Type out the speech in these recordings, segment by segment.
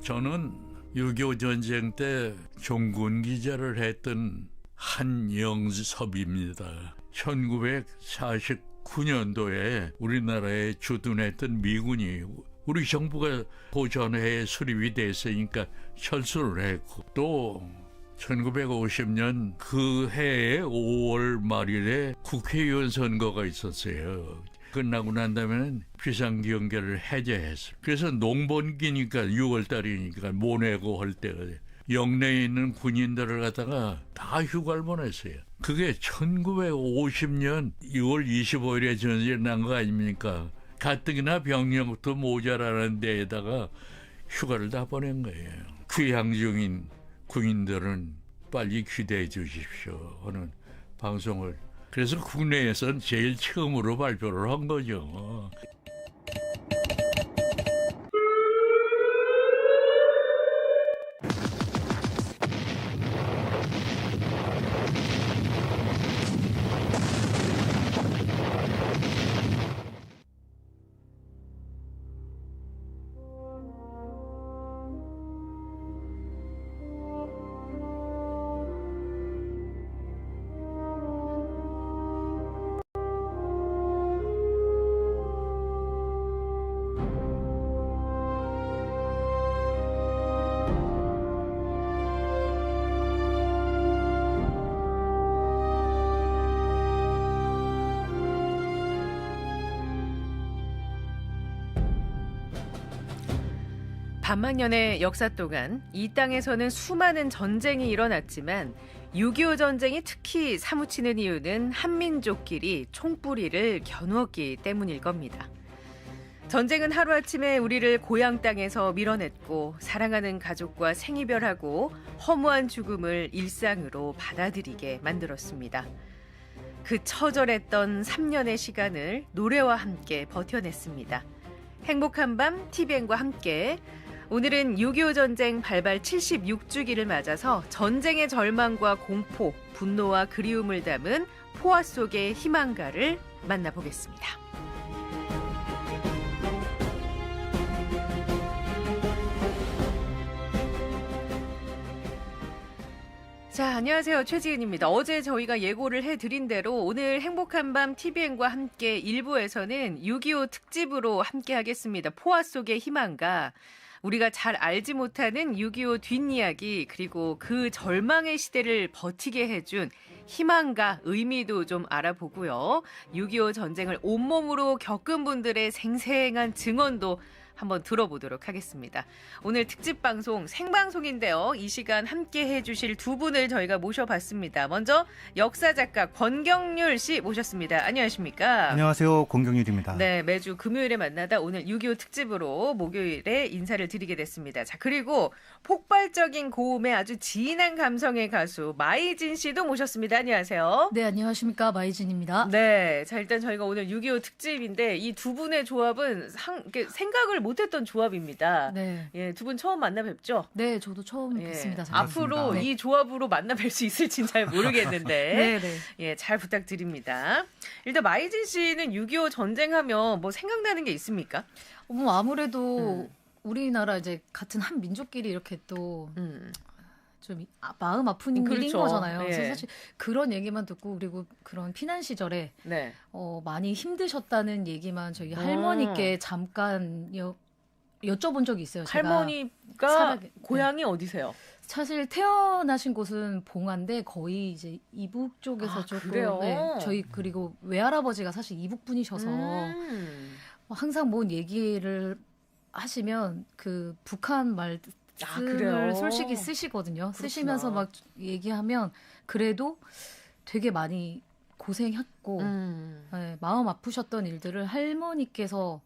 저는 6.25 전쟁 때 종군 기자를 했던 한영섭입니다. 1949년도에 우리나라에 주둔했던 미군이 우리 정부가 보전해에 수립이 됐으니까 철수를 했고, 또 1950년 그 해에 5월 말일에 국회의원 선거가 있었어요. 끝나고 난 다음에는 비상경계를 해제했어요. 그래서 농번기니까 6월 달이니까 못 내고 할 때가 영내에 있는 군인들을 갖다가 다 휴가를 보냈어요. 그게 1950년 6월 25일에 전쟁 난 거 아닙니까? 가뜩이나 병력도 모자라는 데에다가 휴가를 다 보낸 거예요. 귀향 중인 군인들은 빨리 귀대해 주십시오 하는 방송을. 그래서 국내에선 제일 처음으로 발표를 한 거죠. 반만년의 역사 동안 이 땅에서는 수많은 전쟁이 일어났지만 6.25 전쟁이 특히 사무치는 이유는 한민족끼리 총뿌리를 겨누었기 때문일 겁니다. 전쟁은 하루아침에 우리를 고향 땅에서 밀어냈고 사랑하는 가족과 생이별하고 허무한 죽음을 일상으로 받아들이게 만들었습니다. 그 처절했던 3년의 시간을 노래와 함께 버텨냈습니다. 행복한 밤 TVN과 함께 오늘은 6.25 전쟁 발발 76주기를 맞아서 전쟁의 절망과 공포, 분노와 그리움을 담은 포화 속의 희망가를 만나보겠습니다. 자, 안녕하세요. 최지은입니다. 어제 저희가 예고를 해드린 대로 오늘 행복한 밤 TVN과 함께 1부에서는 6.25 특집으로 함께 하겠습니다. 포화 속의 희망가. 우리가 잘 알지 못하는 6.25 뒷이야기, 그리고 그 절망의 시대를 버티게 해준 희망과 의미도 좀 알아보고요. 6.25 전쟁을 온몸으로 겪은 분들의 생생한 증언도 한번 들어보도록 하겠습니다. 오늘 특집 방송 생방송인데요. 이 시간 함께 해주실 두 분을 저희가 모셔봤습니다. 먼저 역사작가 권경률 씨 모셨습니다. 안녕하십니까? 안녕하세요. 권경률입니다. 네, 매주 금요일에 만나다 오늘 6.25 특집으로 목요일에 인사를 드리게 됐습니다. 자, 그리고 폭발적인 고음에 아주 진한 감성의 가수 마이진 씨도 모셨습니다. 안녕하세요. 네, 안녕하십니까. 마이진입니다. 네, 자, 일단 저희가 오늘 6.25 특집인데 이 두 분의 조합은 생각을 못했던 조합입니다. 네. 예, 두 분 처음 만나 뵙죠? 네, 저도 처음 뵙습니다. 예, 앞으로 네. 이 조합으로 만나 뵐 수 있을지는 잘 모르겠는데 네, 네. 예, 잘 부탁드립니다. 일단 마이진 씨는 6.25 전쟁하면 뭐 생각나는 게 있습니까? 뭐 아무래도 우리나라 이제 같은 한 민족끼리 이렇게 또 좀 마음 아픈 일인 그렇죠. 거잖아요. 예. 그래서 사실 그런 얘기만 듣고, 그리고 그런 피난 시절에 네. 많이 힘드셨다는 얘기만 저희 할머니께 잠깐 여쭤본 적이 있어요. 제가 할머니가 고향이 어디세요? 사실 태어나신 곳은 봉화인데 거의 이제 이북 쪽에서 조금 그래요? 네, 저희 그리고 외할아버지가 사실 이북 분이셔서 항상 뭔 얘기를 하시면 그 북한 말씀을 솔직히 쓰시거든요. 그렇구나. 쓰시면서 막 얘기하면 그래도 되게 많이 고생했고 네, 마음 아프셨던 일들을 할머니께서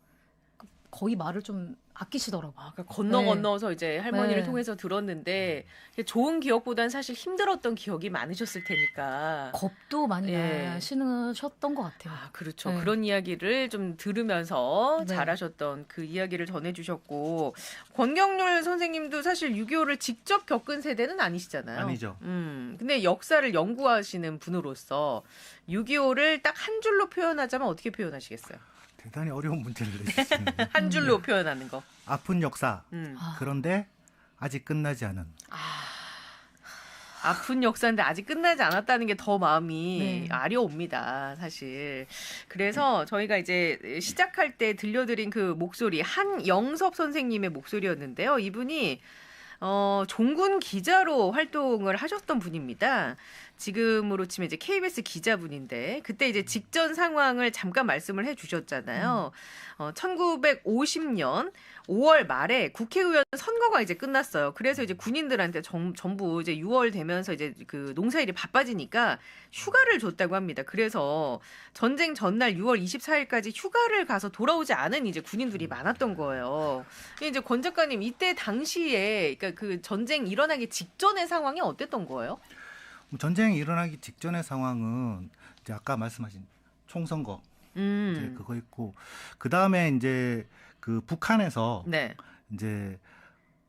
거의 말을 좀 아끼시더라고요. 그러니까 건너서 이제 할머니를 통해서 들었는데 좋은 기억보다는 사실 힘들었던 기억이 많으셨을 테니까 겁도 많이 나시셨던 것 같아요. 그렇죠. 네. 그런 이야기를 좀 들으면서 네. 잘하셨던 그 이야기를 전해주셨고, 권경률 선생님도 사실 6.25를 직접 겪은 세대는 아니시잖아요. 아니죠. 근데 역사를 연구하시는 분으로서 6.25를 딱 한 줄로 표현하자면 어떻게 표현하시겠어요? 대단히 어려운 문제를 내주시네요. 한 줄로 표현하는 거. 아픈 역사. 그런데 아직 끝나지 않은. 아픈 역사인데 아직 끝나지 않았다는 게 더 마음이 네. 아려옵니다, 사실. 그래서 저희가 이제 시작할 때 들려드린 그 목소리, 한영섭 선생님의 목소리였는데요. 이분이 종군 기자로 활동을 하셨던 분입니다. 지금으로 치면 이제 KBS 기자분인데 그때 이제 직전 상황을 잠깐 말씀을 해주셨잖아요. 1950년 5월 말에 국회의원 선거가 이제 끝났어요. 그래서 이제 군인들한테 전부 이제 6월 되면서 이제 그 농사일이 바빠지니까 휴가를 줬다고 합니다. 그래서 전쟁 전날 6월 24일까지 휴가를 가서 돌아오지 않은 이제 군인들이 많았던 거예요. 이제 권 작가님 이때 당시에 그러니까 그 전쟁 일어나기 직전의 상황이 어땠던 거예요? 전쟁이 일어나기 직전의 상황은 이제 아까 말씀하신 총선거 이제 그거 있고 그 다음에 이제 그 북한에서 네. 이제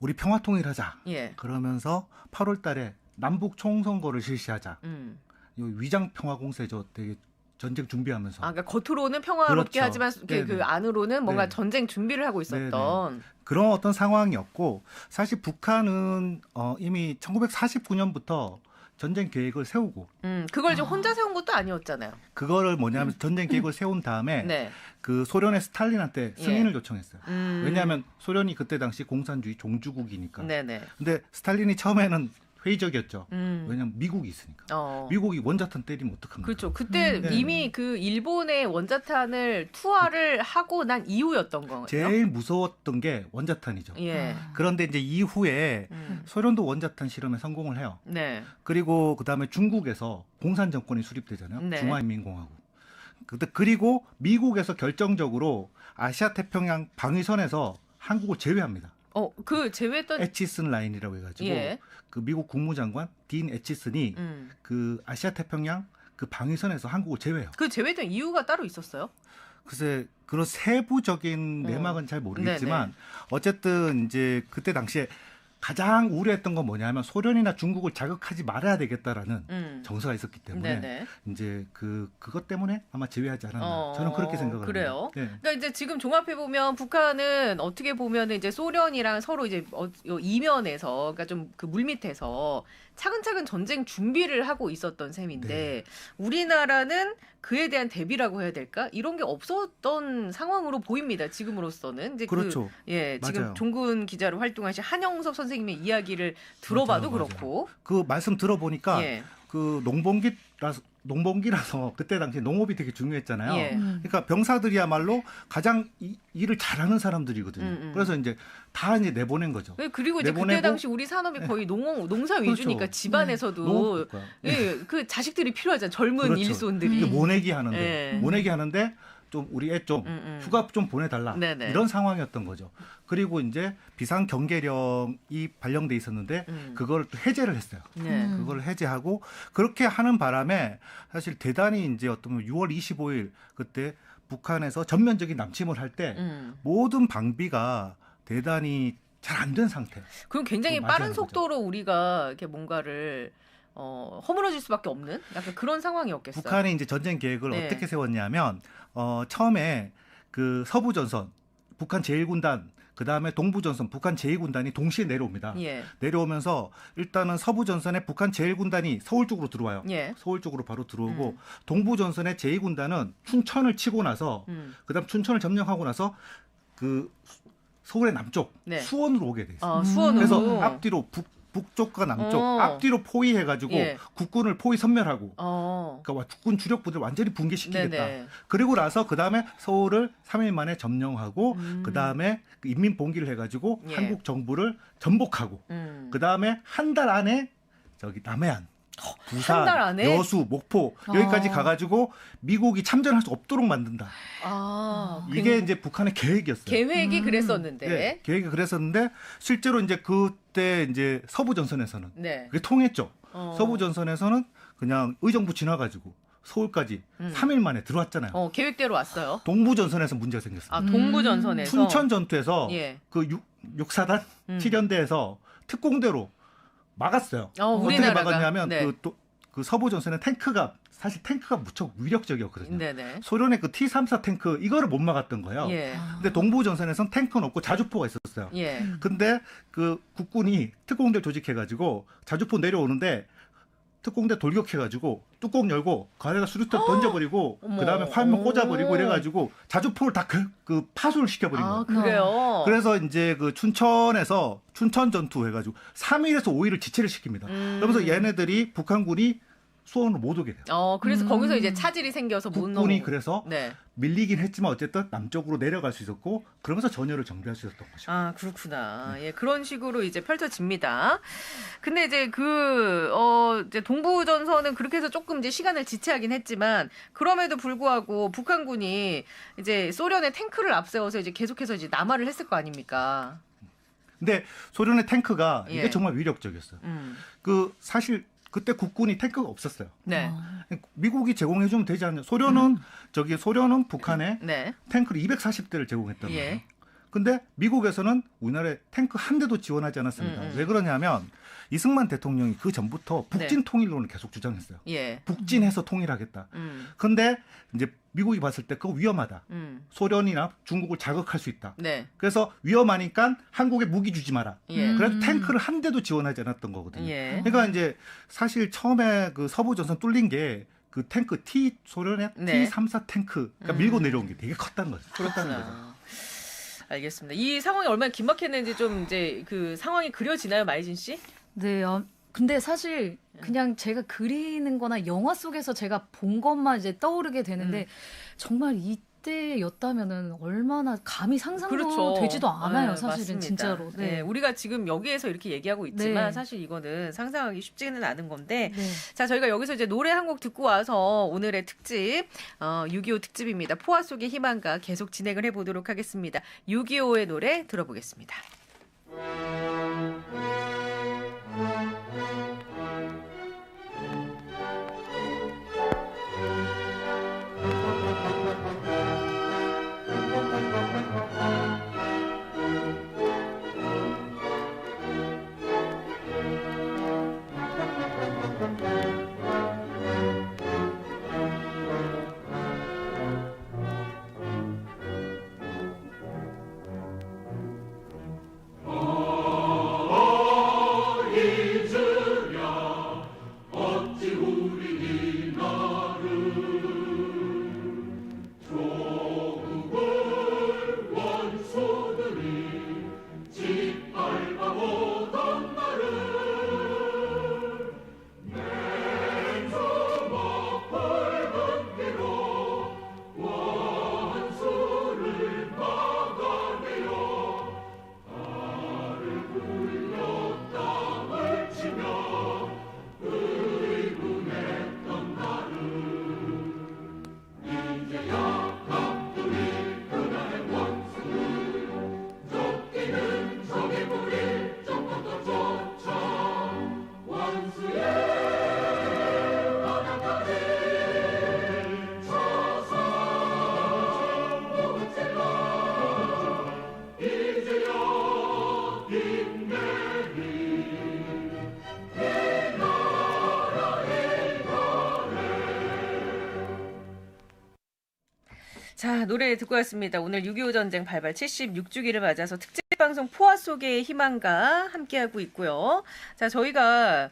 우리 평화 통일하자 예. 그러면서 8월달에 남북 총선거를 실시하자. 이 위장 평화 공세죠. 되게 전쟁 준비하면서. 그러니까 겉으로는 평화롭게 그렇죠. 하지만 그 안으로는 뭔가 네. 전쟁 준비를 하고 있었던. 그런 어떤 상황이었고 사실 북한은 이미 1949년부터 전쟁 계획을 세우고 그걸 이제 혼자 세운 것도 아니었잖아요. 그거를 뭐냐면 전쟁 계획을 세운 다음에 네. 그 소련의 스탈린한테 승인을 요청했어요. 왜냐하면 소련이 그때 당시 공산주의 종주국이니까. 네네. 근데 스탈린이 처음에는 회의적이었죠. 음. 왜냐하면 미국이 있으니까. 어. 미국이 원자탄 때리면 어떡합니까? 그렇죠. 그때 네. 이미 그 일본의 원자탄을 투하를 하고 난 이후였던 거예요. 제일 무서웠던 게 원자탄이죠. 예. 그런데 이제 이후에 소련도 원자탄 실험에 성공을 해요. 네. 그리고 그다음에 중국에서 공산 정권이 수립되잖아요. 네. 중화인민공화국. 그리고 미국에서 결정적으로 아시아 태평양 방위선에서 한국을 제외합니다. 그 제외했던 에치슨 라인이라고 해가지고 예. 그 미국 국무장관 딘 에치슨이 그 아시아 태평양 그 방위선에서 한국을 제외해요. 그 제외했던 이유가 따로 있었어요? 글쎄 그런 세부적인 내막은 잘 모르겠지만 네네. 어쨌든 이제 그때 당시에 가장 우려했던 건 뭐냐면 소련이나 중국을 자극하지 말아야 되겠다라는 정서가 있었기 때문에 네네. 이제 그것 때문에 아마 제외하지 않았나 저는 그렇게 생각을 그래요. 합니다. 네. 그러니까 이제 지금 종합해 보면 북한은 어떻게 보면 이제 소련이랑 서로 이제 이면에서 그러니까 좀 그 물밑에서 차근차근 전쟁 준비를 하고 있었던 셈인데 네. 우리나라는 그에 대한 대비라고 해야 될까? 이런 게 없었던 상황으로 보입니다. 지금으로서는 이제 그렇죠. 지금 맞아요. 종군 기자로 활동하신 한영섭 선생님의 이야기를 들어봐도 맞아요. 그렇고 그 말씀 들어보니까 예. 그 농번기라서 그때 당시 농업이 되게 중요했잖아요. 예. 그러니까 병사들이야말로 가장 일을 잘하는 사람들이거든요. 그래서 이제 다 이제 내보낸 거죠. 그리고 이제 그때 내보내고 당시 우리 산업이 거의 농사 위주니까 그렇죠. 집안에서도 농업국가. 예, 그 자식들이 필요하잖아요. 젊은 그렇죠. 일손들이. 이게 모내기 하는데 예. 모내기 하는데 좀 우리 애 좀 휴가 좀 보내달라 네네. 이런 상황이었던 거죠. 그리고 이제 비상 경계령이 발령돼 있었는데 그걸 또 해제를 했어요. 네. 그걸 해제하고 그렇게 하는 바람에 사실 대단히 이제 어떤 6월 25일 그때 북한에서 전면적인 남침을 할 때 모든 방비가 대단히 잘 안 된 상태. 그럼 굉장히 그거 빠른 맞아요, 속도로 우리가 이렇게 뭔가를 허물어질 수밖에 없는 약간 그런 상황이었겠어요. 북한이 이제 전쟁 계획을 네. 어떻게 세웠냐면 처음에 그 서부 전선 북한 제1군단 그다음에 동부 전선 북한 제2군단이 동시에 내려옵니다. 예. 내려오면서 일단은 서부 전선에 북한 제1군단이 서울 쪽으로 들어와요. 예. 서울 쪽으로 바로 들어오고 동부 전선의 제2군단은 춘천을 치고 나서 그다음 춘천을 점령하고 나서 그 서울의 남쪽 네. 수원으로 오게 돼 있어요. 수원으로. 그래서 앞뒤로 북쪽과 남쪽 앞뒤로 포위해가지고 예. 국군을 포위 선멸하고 어. 그러니까 국군 주력 부대를 완전히 붕괴시키겠다. 네네. 그리고 나서 그 다음에 서울을 3일 만에 점령하고 그 다음에 인민 봉기를 해가지고 예. 한국 정부를 전복하고 그 다음에 한 달 안에 저기 남해안, 부산, 한 달 안에? 여수, 목포 여기까지 가가지고 미국이 참전할 수 없도록 만든다. 이게 이제 북한의 계획이었어요. 계획이 그랬었는데. 네, 계획이 그랬었는데 실제로 이제 그때 이제 서부 전선에서는 네. 그게 통했죠. 서부 전선에서는 그냥 의정부 지나가지고 서울까지 3일 만에 들어왔잖아요. 계획대로 왔어요. 동부 전선에서 문제가 생겼어요. 동부 전선에서 춘천 전투에서 예. 그 6사단 7연대에서 특공대로 막았어요. 어떻게 우리나라가. 막았냐면 네. 그 서부 전선에 탱크가 사실 탱크가 무척 위력적이었거든요. 네네. 소련의 그 T-34 탱크 이거를 못 막았던 거예요. 예. 근데 동부전선에선 탱크는 없고 자주포가 있었어요. 예. 근데 그 국군이 특공대 조직해가지고 자주포 내려오는데 특공대 돌격해가지고 뚜껑 열고 그 안에다 수류탄 던져버리고 어머. 그다음에 화면 꽂아버리고 오. 이래가지고 자주포를 다 그 파손을 시켜버린 거예요. 아, 그래요? 그래서 이제 그 춘천에서 춘천 전투 해가지고 3일에서 5일을 지체를 시킵니다. 그러면서 얘네들이 북한군이 수원으로 못 오게 돼요. 그래서 거기서 이제 차질이 생겨서 못 넘어. 국군이 그래서 네. 밀리긴 했지만 어쨌든 남쪽으로 내려갈 수 있었고 그러면서 전열을 정비할 수 있었던 거죠. 아, 그렇구나. 예, 그런 식으로 이제 펼쳐집니다. 근데 이제 이제 동부전선은 그렇게 해서 조금 이제 시간을 지체하긴 했지만 그럼에도 불구하고 북한군이 이제 소련의 탱크를 앞세워서 이제 계속해서 이제 남하를 했을 거 아닙니까? 근데 소련의 탱크가 예. 이게 정말 위력적이었어요. 그 사실 그때 국군이 탱크가 없었어요. 네. 미국이 제공해주면 되지 않냐. 소련은 북한에 네. 탱크를 240대를 제공했단 말이에요. 예. 근데 미국에서는 우리나라에 탱크 한 대도 지원하지 않았습니다. 왜 그러냐면 이승만 대통령이 그 전부터 북진 네. 통일론을 계속 주장했어요. 예. 북진해서 통일하겠다. 근데 이제 미국이 봤을 때 그거 위험하다. 소련이나 중국을 자극할 수 있다. 네. 그래서 위험하니까 한국에 무기 주지 마라. 예. 그래서 탱크를 한 대도 지원하지 않았던 거거든요. 예. 그러니까 이제 사실 처음에 그 서부 전선 뚫린 게 그 탱크 소련의 네. T-34 탱크가 밀고 내려온 게 되게 컸다는 거죠. 컸다는 거죠. 그렇구나. 알겠습니다. 이 상황이 얼마나 긴박했는지 좀 이제 그 상황이 그려지나요, 마이진 씨? 네, 근데 사실 그냥 제가 그리는 거나 영화 속에서 제가 본 것만 이제 떠오르게 되는데 정말 이때였다면은 얼마나 감히 상상도 그렇죠. 되지도 않아요, 네, 사실은 맞습니다. 진짜로. 네, 우리가 지금 여기에서 이렇게 얘기하고 있지만 네. 사실 이거는 상상하기 쉽지는 않은 건데 네. 자, 저희가 여기서 이제 노래 한 곡 듣고 와서 오늘의 특집 6.25 특집입니다. 포화 속의 희망가 계속 진행을 해보도록 하겠습니다. 6.25의 노래 들어보겠습니다. 자, 노래 듣고 왔습니다. 오늘 6.25 전쟁 발발 76주기를 맞아서 특집 방송 포화 속의 희망과 함께하고 있고요. 자, 저희가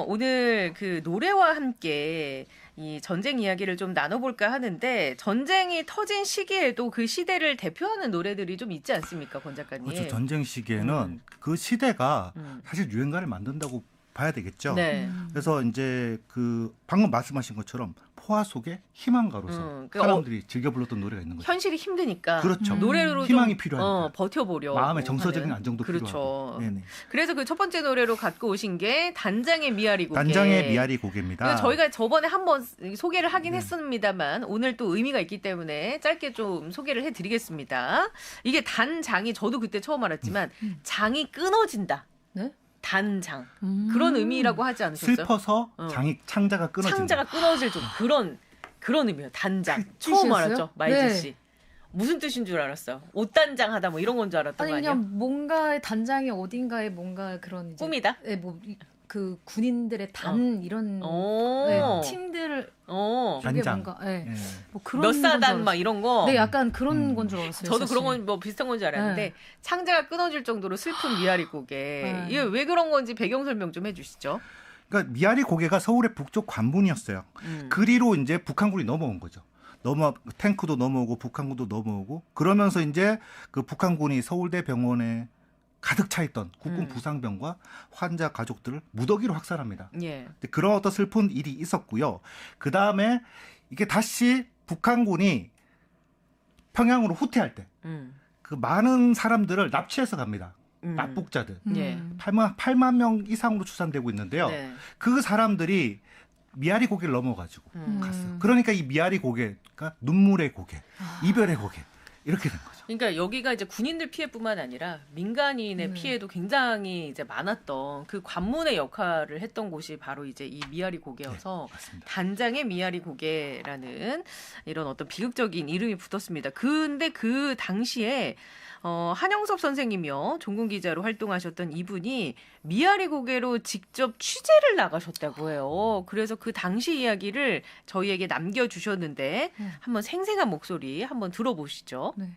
오늘 그 노래와 함께 이 전쟁 이야기를 좀 나눠볼까 하는데 전쟁이 터진 시기에도 그 시대를 대표하는 노래들이 좀 있지 않습니까, 권 작가님? 그렇죠. 전쟁 시기에는 그 시대가 사실 유행가를 만든다고 봐야 되겠죠. 네. 그래서 이제 그 방금 말씀하신 것처럼 포화 속의 희망가로서 그러니까 사람들이 즐겨 불렀던 노래가 있는 거죠. 현실이 힘드니까 그렇죠. 노래로 희망이 좀, 필요하니까. 버텨보려 마음의 정서적인 하는. 안정도 그렇죠. 필요하고. 네네. 그래서 그 첫 번째 노래로 갖고 오신 게 단장의 미아리 고개. 단장의 미아리 고개입니다. 그래서 저희가 저번에 한번 소개를 하긴 했습니다만 오늘 또 의미가 있기 때문에 짧게 좀 소개를 해드리겠습니다. 이게 단장이 저도 그때 처음 알았지만 장이 끊어진다. 네? 단장. 그런 의미라고 하지 않으셨어요? 슬퍼서 장이 창자가 끊어진다. 창자가 끊어질 좀 그런 의미예요. 단장. 그 처음 뜻이었어요? 알았죠, 마이진 네. 씨. 무슨 뜻인 줄 알았어요? 옷단장 하다 뭐 이런 건 줄 알았던 아니 거 아니에요? 그냥 뭔가의 단장이 어딘가에 뭔가 그런 이제 꿈이다? 네, 뭐 그 군인들의 단 이런 오. 네, 팀들을 그게 단장. 뭔가 네. 예. 뭐 그런 몇 건 줄 사단 알았어요. 막 이런 거. 네, 약간 그런 건 줄 알았어요. 저도 사실. 그런 건 뭐 비슷한 건 줄 알았는데 네. 창자가 끊어질 정도로 슬픈 미아리 고개. 네. 이게 왜 그런 건지 배경 설명 좀 해주시죠. 그러니까 미아리 고개가 서울의 북쪽 관문이었어요. 그리로 이제 북한군이 넘어온 거죠. 탱크도 넘어오고 북한군도 넘어오고 그러면서 이제 그 북한군이 서울대 병원에 가득 차 있던 국군 부상병과 환자 가족들을 무더기로 확산합니다. 예. 그런 어떤 슬픈 일이 있었고요. 그 다음에 이게 다시 북한군이 평양으로 후퇴할 때 그 많은 사람들을 납치해서 갑니다. 납북자들. 예. 8만 명 이상으로 추산되고 있는데요. 네. 그 사람들이 미아리 고개를 넘어가지고 갔어요. 그러니까 이 미아리 고개가 눈물의 고개, 이별의 고개 이렇게 된 거죠. 그러니까 여기가 이제 군인들 피해뿐만 아니라 민간인의 피해도 굉장히 이제 많았던 그 관문의 역할을 했던 곳이 바로 이제 이 미아리 고개여서 맞습니다. 단장의 미아리 고개라는 이런 어떤 비극적인 이름이 붙었습니다. 근데 그 당시에 한영섭 선생님이요. 종군 기자로 활동하셨던 이분이 미아리 고개로 직접 취재를 나가셨다고 해요. 그래서 그 당시 이야기를 저희에게 남겨주셨는데 한번 생생한 목소리 한번 들어보시죠. 네.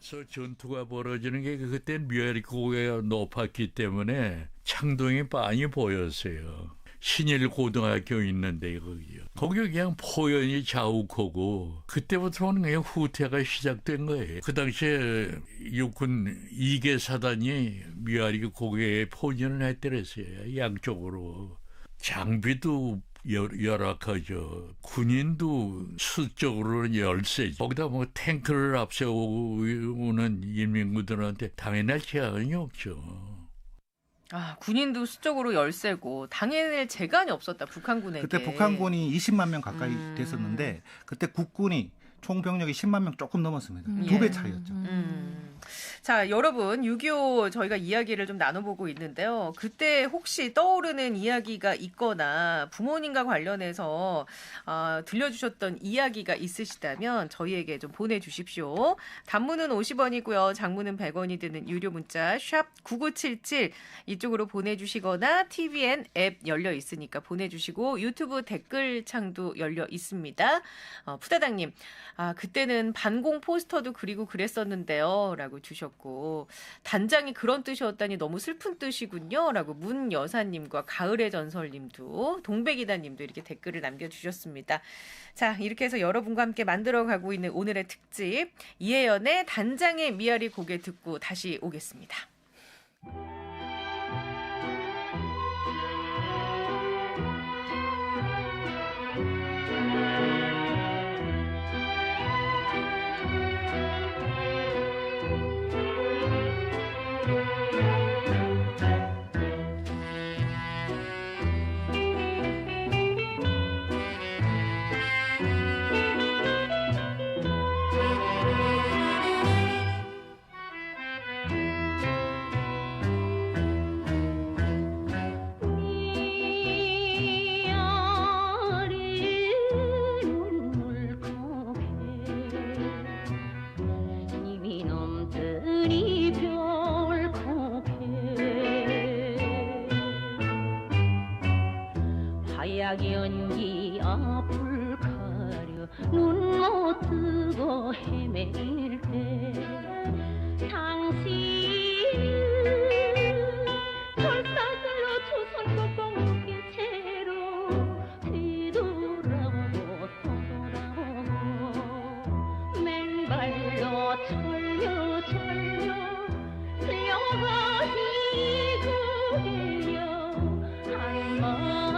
저 전투가 벌어지는 게 그때 미아리 고개가 높았기 때문에 창동이 많이 보였어요. 신일 고등학교 있는데 거기 그냥 포연이 자욱하고 그때부터는 그냥 후퇴가 시작된 거예요. 그 당시에 육군 2개 사단이 미아리 고개에 포진을 했더랬어요. 양쪽으로. 장비도 열악하죠. 군인도 수적으로는 열세. 거기다 뭐 탱크를 앞세우는 인민군들한테 당해낼 시간이 없죠. 아, 군인도 수적으로 열세고 당해낼 재간이 없었다. 북한군에게. 그때 북한군이 20만 명 가까이 됐었는데 그때 국군이 총 병력이 10만 명 조금 넘었습니다. 2배 차이였죠. 자, 여러분 6.25 저희가 이야기를 좀 나눠보고 있는데요. 그때 혹시 떠오르는 이야기가 있거나 부모님과 관련해서 들려주셨던 이야기가 있으시다면 저희에게 좀 보내주십시오. 단문은 50원이고요. 장문은 100원이 드는 유료 문자 샵 9977 이쪽으로 보내주시거나 TVN 앱 열려 있으니까 보내주시고 유튜브 댓글창도 열려 있습니다. 푸다당님, 그때는 반공 포스터도 그리고 그랬었는데요. 라고 주셨고 단장이 그런 뜻이었다니 너무 슬픈 뜻이군요. 라고 문여사님과 가을의 전설님도 동백이다님도 이렇게 댓글을 남겨주셨습니다. 자, 이렇게 해서 여러분과 함께 만들어가고 있는 오늘의 특집 이혜연의 단장의 미아리 고개 듣고 다시 오겠습니다. 연기 앞을 가려 눈 못 뜨고 헤맬 때 당신은 철사슬로 조선 꼭꼭 묶인 채로 뒤돌아보고 또 돌아보고 맨발로 철려 뛰어가시고 계려 한 마음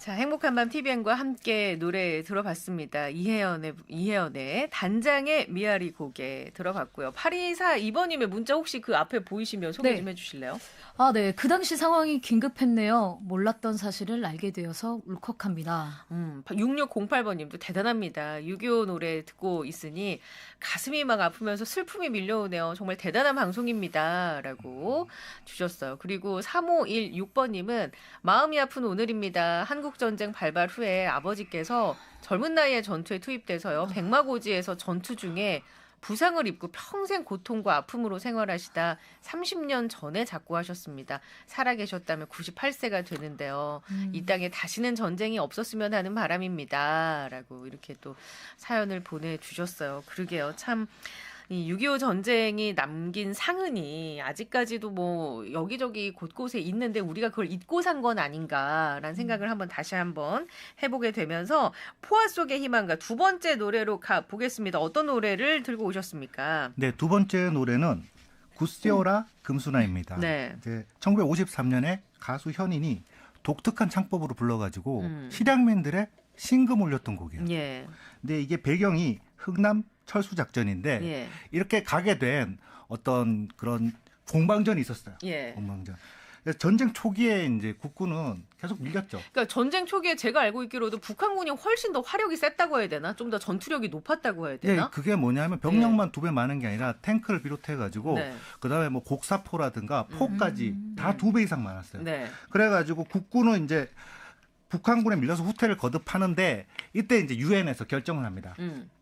자, 행복한 밤 TVN과 함께 노래 들어봤습니다. 이혜연의 단장의 미아리 고개 들어봤고요. 8242번님의 문자 혹시 그 앞에 보이시면 소개 네. 좀 해주실래요? 아, 네. 그 당시 상황이 긴급했네요. 몰랐던 사실을 알게 되어서 울컥합니다. 6608번님도 대단합니다. 6.25 노래 듣고 있으니 가슴이 막 아프면서 슬픔이 밀려오네요. 정말 대단한 방송입니다. 라고 주셨어요. 그리고 3516번님은 마음이 아픈 오늘입니다. 한국전쟁 발발 후에 아버지께서 젊은 나이에 전투에 투입돼서요. 백마고지에서 전투 중에 부상을 입고 평생 고통과 아픔으로 생활하시다 30년 전에 작고하셨습니다. 살아계셨다면 98세가 되는데요. 이 땅에 다시는 전쟁이 없었으면 하는 바람입니다. 라고 이렇게 또 사연을 보내주셨어요. 그러게요. 참 이 6.25 전쟁이 남긴 상흔이 아직까지도 뭐 여기저기 곳곳에 있는데 우리가 그걸 잊고 산 건 아닌가라는 생각을 다시 한번 해보게 되면서 포화 속의 희망가 두 번째 노래로 가보겠습니다. 어떤 노래를 들고 오셨습니까? 네, 두 번째 노래는 굿세어라 금수나입니다. 네. 이제 1953년에 가수 현인이 독특한 창법으로 불러가지고 음. 실향민들의 신금 올렸던 곡이에요. 예. 근데 이게 배경이 흥남 철수 작전인데 예. 이렇게 가게 된 어떤 그런 공방전이 있었어요. 예. 공방전. 그래서 전쟁 초기에 이제 국군은 계속 밀렸죠. 그러니까 전쟁 초기에 제가 알고 있기로도 북한군이 훨씬 더 화력이 셌다고 해야 되나? 좀 더 전투력이 높았다고 해야 예, 되나? 그게 뭐냐면 병력만 두 배 많은 게 아니라 탱크를 비롯해가지고 네. 그다음에 뭐 곡사포라든가 포까지 다 두 배 이상 많았어요. 네. 그래가지고 국군은 이제 북한군에 밀려서 후퇴를 거듭하는데 이때 이제 유엔에서 결정을 합니다.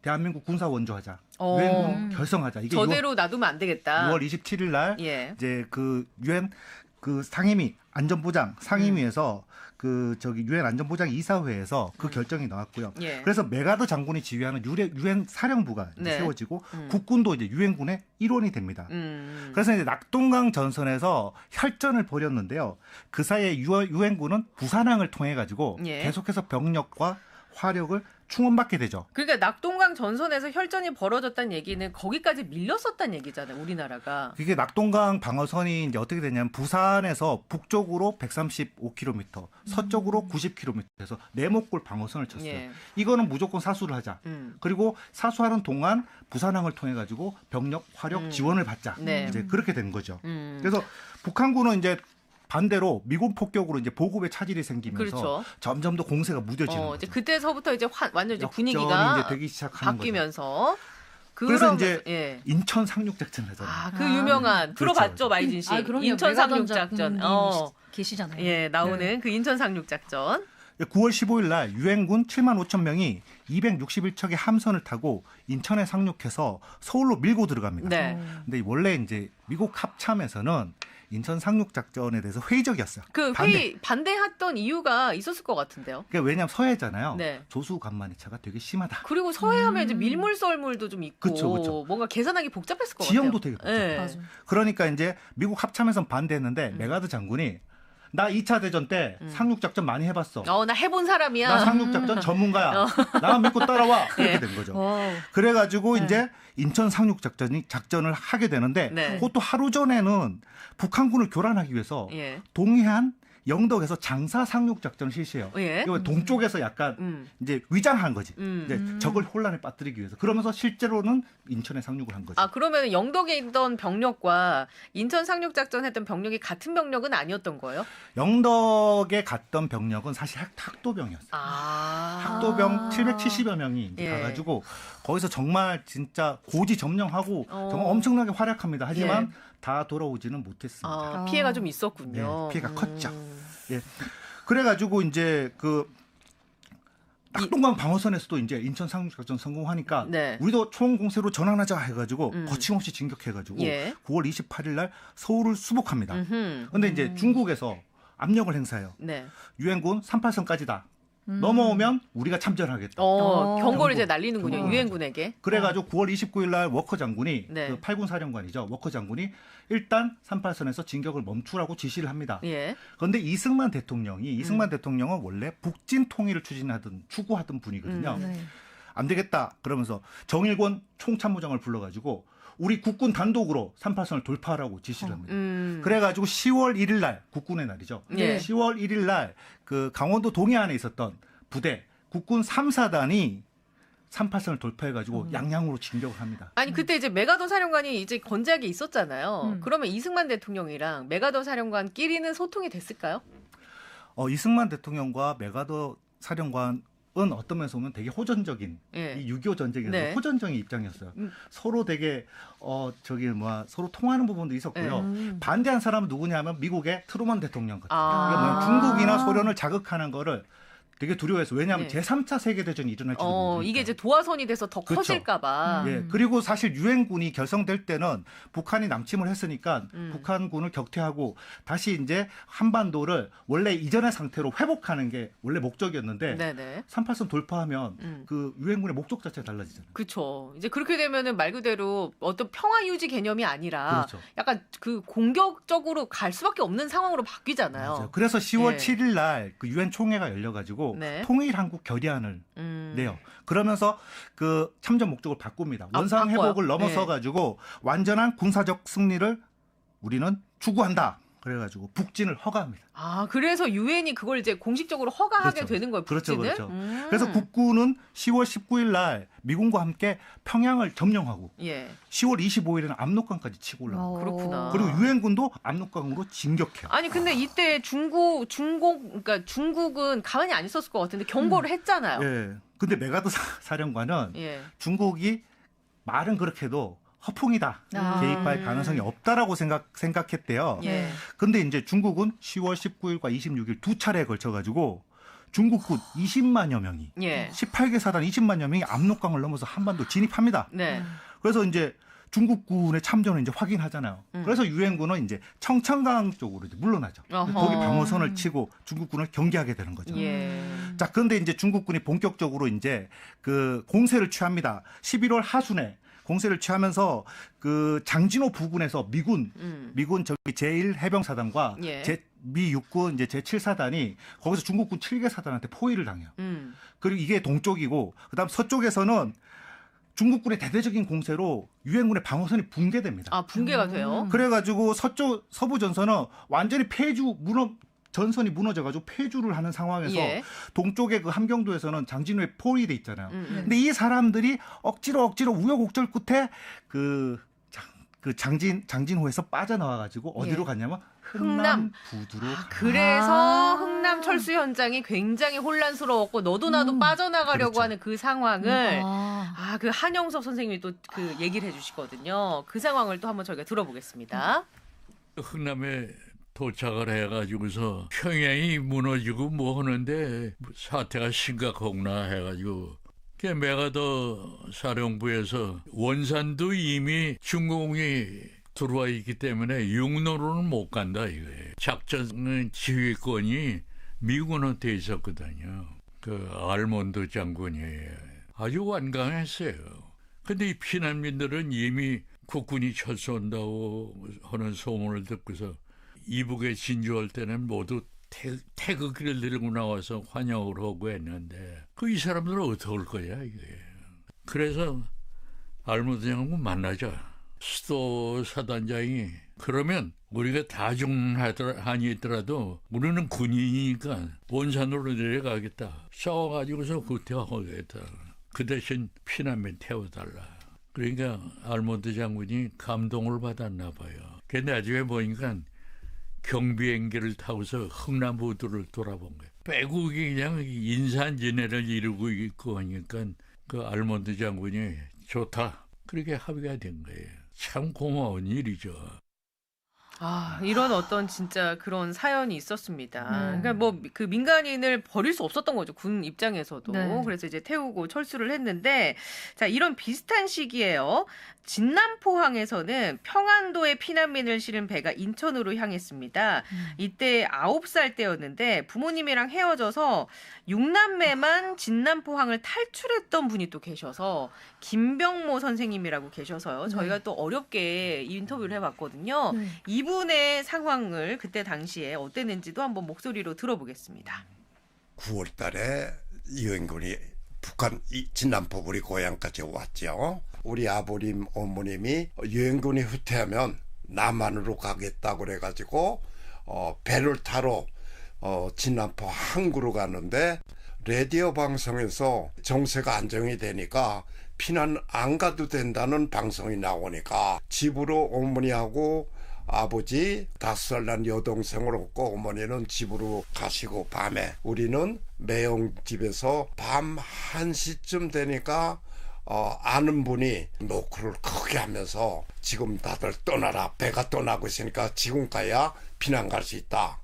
대한민국 군사 원조하자, 유엔군 결성하자. 이게 저대로 놔두면 안 되겠다. 6월 27일 날 예. 이제 그 유엔 그 상임위 안전보장 상임위에서 그 저기 유엔 안전보장 이사회에서 그 결정이 나왔고요. 예. 그래서 메가드 장군이 지휘하는 유엔 사령부가 이제 네. 세워지고 국군도 이제 유엔군의 일원이 됩니다. 그래서 이제 낙동강 전선에서 혈전을 벌였는데요. 그 사이에 유엔군은 부산항을 통해 가지고 예. 계속해서 병력과 화력을 충원받게 되죠. 그러니까 낙동강 전선에서 혈전이 벌어졌다는 얘기는 거기까지 밀렸었다는 얘기잖아요. 우리나라가. 그게 낙동강 방어선이 이제 어떻게 되냐면 부산에서 북쪽으로 135km, 서쪽으로 90km에서 네모골 방어선을 쳤어요. 예. 이거는 무조건 사수를 하자. 그리고 사수하는 동안 부산항을 통해 가지고 병력 화력 지원을 받자. 네. 이제 그렇게 된 거죠. 그래서 북한군은 이제 반대로 미군 폭격으로 이제 보급에 차질이 생기면서 그렇죠. 점점 더 공세가 무뎌지는 거죠. 이제 그때서부터 이제 완전 이제 역전이 분위기가 이제 되기 시작하는 바뀌면서 그래서 이제 예. 인천 상륙작전 하잖아요. 그 유명한 그렇죠. 들어봤죠, 마이진 씨. 그럼요. 인천 메가던 상륙작전. 작가님 계시잖아요. 예, 나오는 그 인천 상륙작전. 9월 15일 날 유엔군 7만 5천 명이 261척의 함선을 타고 인천에 상륙해서 서울로 밀고 들어갑니다. 네. 근데 원래 이제 미국 합참에서는 인천 상륙 작전에 대해서 회의적이었어요. 그 회의 반대했던 이유가 있었을 것 같은데요. 그러니까 왜냐하면 서해잖아요. 네. 조수 간만의 차가 되게 심하다. 그리고 서해하면 이제 밀물썰물도 좀 있고 그쵸. 뭔가 계산하기 복잡했을 것 지형도 같아요. 되게 복잡해요. 예. 맞아. 그러니까 이제 미국 합참에서는 반대했는데 메가드 장군이 나 2차 대전 때 상륙작전 많이 해봤어. 나 해본 사람이야. 나 상륙작전 전문가야. 나 믿고 따라와. 그렇게 예. 된 거죠. 와우. 그래가지고 이제 인천 작전을 하게 되는데 네. 그것도 하루 전에는 북한군을 교란하기 위해서 예. 동해안 영덕에서 장사 상륙 작전을 실시해요. 예. 이거 동쪽에서 약간 이제 위장한 거지. 이제 적을 혼란에 빠뜨리기 위해서. 그러면서 실제로는 인천에 상륙을 한 거죠. 그러면 영덕에 있던 병력과 인천 상륙작전 했던 병력이 같은 병력은 아니었던 거예요? 영덕에 갔던 병력은 사실 학도병이었어요. 학도병 770여 명이 이제 예. 가가지고 거기서 정말 진짜 고지점령하고 정말 엄청나게 활약합니다. 하지만 다 돌아오지는 못했습니다. 피해가 좀 있었군요. 네, 피해가 컸죠. 예. 그래가지고 이제 그 낙동강 방어선에서도 이제 인천 상륙작전 성공하니까 네. 우리도 총공세로 전환하자 해가지고 거침없이 진격해가지고 예. 9월 28일 날 서울을 수복합니다. 음흠. 그런데 이제 중국에서 압력을 행사해요. 네. 유엔군 38선까지다. 넘어오면 우리가 참전하겠다. 경고를 이제 날리는군요. 경고. 유엔군에게. 그래가지고 9월 29일 날 워커 장군이 네. 그 8군 사령관이죠. 워커 장군이 일단 38선에서 진격을 멈추라고 지시를 합니다. 예. 그런데 이승만 대통령은 원래 북진 통일을 추구하던 분이거든요. 네. 안 되겠다 그러면서 정일권 총참모장을 불러가지고 우리 국군 단독으로 38선을 돌파하라고 지시를 합니다. 음. 그래가지고 10월 1일 날 국군의 날이죠. 예. 10월 1일 날 그 강원도 동해안에 있었던 부대 국군 3사단이 38선을 돌파해가지고 양양으로 진격을 합니다. 아니 그때 이제 메가더 사령관이 이제 건재하게 있었잖아요. 음. 그러면 이승만 대통령이랑 메가더 사령관끼리는 소통이 됐을까요? 이승만 대통령과 메가더 사령관은 어떤 면에서 보면 되게 호전적인 예. 이 6.25 전쟁에서 네. 호전적인 입장이었어요. 음. 서로 되게 서로 통하는 부분도 있었고요. 음. 반대한 사람은 누구냐면 미국의 트루먼 대통령 같은. 아. 이게 뭐냐면 중국이나 소련을 자극하는 거를 되게 두려워해서 왜냐하면 네. 제3차 세계대전이 일어날지도 모르니까. 이게 이제 도화선이 돼서 더 그렇죠. 커질까봐. 예, 그리고 사실 유엔군이 결성될 때는 북한이 남침을 했으니까 북한군을 격퇴하고 다시 이제 한반도를 원래 이전의 상태로 회복하는 게 원래 목적이었는데 네네. 38선 돌파하면 그 유엔군의 목적 자체가 달라지잖아요. 그렇죠. 이제 그렇게 되면은 말 그대로 어떤 평화 유지 개념이 아니라 그렇죠. 약간 그 공격적으로 갈 수밖에 없는 상황으로 바뀌잖아요. 맞아요. 그래서 10월 예. 7일 날 그 유엔 총회가 열려가지고 네. 통일 한국 결의안을 내요. 그러면서 그 참전 목적을 바꿉니다. 아, 원상 바꿔요? 회복을 넘어서 네. 가지고 완전한 군사적 승리를 우리는 추구한다. 그래가지고 북진을 허가합니다. 아, 그래서 유엔이 그걸 이제 공식적으로 허가하게 그렇죠. 되는 거예요. 그렇죠, 북진을? 그렇죠. 그래서 국군은 10월 19일 날 미군과 함께 평양을 점령하고 예. 10월 25일에는 압록강까지 치고 올라가고 그렇구나. 그리고 유엔군도 압록강으로 진격해요. 아니 근데 이때 그러니까 중국은 가만히 안 있었을 것 같은데 경고를 했잖아요. 예. 근데 메가더 사령관은 예. 중국이 말은 그렇게 해도 허풍이다. 개입할 가능성이 없다라고 생각했대요. 예. 근데 이제 중국은 10월 19일과 26일 두 차례에 걸쳐 가지고 중국군 20만여 명이 예. 18개 사단 20만여 명이 압록강을 넘어서 한반도 진입합니다. 네. 그래서 이제 중국군의 참전을 이제 확인하잖아요. 그래서 유엔군은 이제 청천강 쪽으로 이제 물러나죠. 어허. 거기 방어선을 치고 중국군을 경계하게 되는 거죠. 예. 자, 그런데 이제 중국군이 본격적으로 이제 그 공세를 취합니다. 11월 하순에 공세를 취하면서 그 장진호 부근에서 미군 저기 제1해병사단과 예. 미 육군 이제 제7사단이 거기서 중국군 7개 사단한테 포위를 당해요. 음. 그리고 이게 동쪽이고 그다음 서쪽에서는 중국군의 대대적인 공세로 유엔군의 방어선이 붕괴됩니다. 아, 붕괴가 돼요? 그래가지고 서부 전선은 완전히 전선이 무너져가지고 폐주를 하는 상황에서 예. 동쪽의 그 함경도에서는 장진호에 포위돼 있잖아요. 음. 근데 이 사람들이 억지로 우여곡절 끝에 장진호에서 빠져나와가지고 어디로 예. 갔냐면 흥남. 부두로 가요. 그래서 흥남 철수 현장이 굉장히 혼란스러웠고 너도 나도 빠져나가려고 그렇죠. 하는 그 상황을 아. 그 한영섭 선생님이 또 그 얘기를 해주시거든요. 그 상황을 또 한번 저희가 들어보겠습니다. 흥남에 도착을 해가지고서 평양이 무너지고 뭐 하는데 사태가 심각하구나 해가지고 메가더 사령부에서 원산도 이미 중공이 들어와 있기 때문에 육로로는 못 간다 이거예요. 작전 지휘권이 미군한테 있었거든요. 그 알몬드 장군이 아주 완강했어요. 근데 이 피난민들은 이미 국군이 철수한다고 하는 소문을 듣고서 이북에 진주할 때는 모두 태극기를 들고 나와서 환영을 하고 했는데 이 사람들은 어떻게 할 거야 이게. 그래서 알몬드 장군 만나자. 수도 사단장이 그러면 우리가 다중한이 있더라도 우리는 군인이니까 원산으로 내려가겠다. 싸워가지고서 구태하겠다. 그 대신 피난민 태워달라. 그러니까 알몬드 장군이 감동을 받았나 봐요. 근데 나중에 보니까 경비행기를 타고서 흥남부두를 돌아본 거예요. 빼곡이 그냥 인산진해를 이루고 있고 하니까 그 알몬드 장군이 좋다. 그렇게 합의가 된 거예요. 참 고마운 일이죠. 아, 이런 어떤 진짜 그런 사연이 있었습니다. 그러니까 뭐 그 민간인을 버릴 수 없었던 거죠. 군 입장에서도. 네. 그래서 이제 태우고 철수를 했는데 자, 이런 비슷한 시기에요. 진남포항에서는 평안도에 피난민을 실은 배가 인천으로 향했습니다. 이때 9살 때였는데 부모님이랑 헤어져서 6남매만 진남포항을 탈출했던 분이 또 계셔서 김병모 선생님이라고 계셔서요. 저희가 또 어렵게 인터뷰를 해봤거든요. 네. 이분의 상황을 그때 당시에 어땠는지도 한번 목소리로 들어보겠습니다. 9월 달에 유엔군이 북한 진남포 우리 고향까지 왔죠. 우리 아버님 어머님이 유엔군이 후퇴하면 남한으로 가겠다고 그래가지고 배를 타러 진남포 항구로 가는데 라디오 방송에서 정세가 안정이 되니까 피난 안 가도 된다는 방송이 나오니까 집으로 어머니하고 아버지 5살 난 여동생을 얻고 어머니는 집으로 가시고 밤에 우리는 매형 집에서 밤 1시쯤 되니까 아는 분이 노크를 크게 하면서 지금 다들 떠나라. 배가 떠나고 있으니까 지금 가야 피난 갈 수 있다.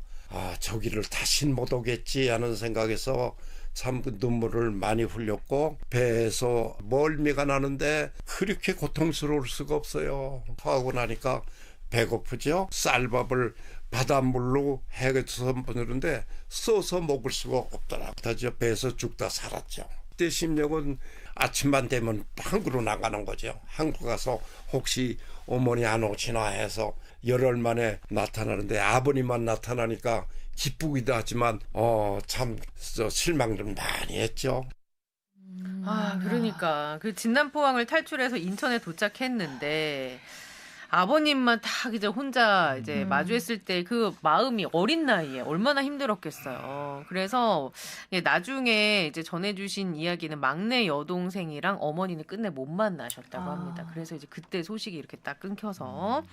저기를 다신 못 오겠지 하는 생각에서 참 눈물을 많이 흘렸고 배에서 멀미가 나는데 그렇게 고통스러울 수가 없어요. 하고 나니까 배고프죠. 쌀밥을 바닷물로 해서 먹는데 써서 먹을 수가 없더라고요. 그래서 배에서 죽다 살았죠. 그때 심령은 아침만 되면 항구로 나가는 거죠. 항구 가서 혹시 어머니 안 오시나 해서 열흘 만에 나타나는데 아버님만 나타나니까 기쁘기도 하지만 참 실망을 많이 했죠. 그러니까 그 진남포항을 탈출해서 인천에 도착했는데 아버님만 딱 이제 혼자 이제 마주했을 때 그 마음이 어린 나이에 얼마나 힘들었겠어요. 그래서 나중에 이제 전해주신 이야기는 막내 여동생이랑 어머니는 끝내 못 만나셨다고 합니다. 그래서 이제 그때 소식이 이렇게 딱 끊겨서.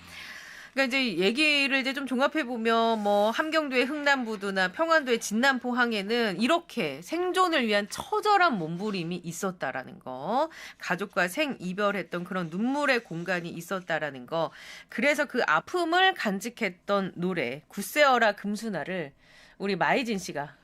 그러니까 이제 얘기를 이제 좀 종합해 보면 뭐 함경도의 흥남부두나 평안도의 진남포항에는 이렇게 생존을 위한 처절한 몸부림이 있었다라는 거, 가족과 생이별했던 그런 눈물의 공간이 있었다라는 거, 그래서 그 아픔을 간직했던 노래 굿세어라 금수나를 우리 마이진 씨가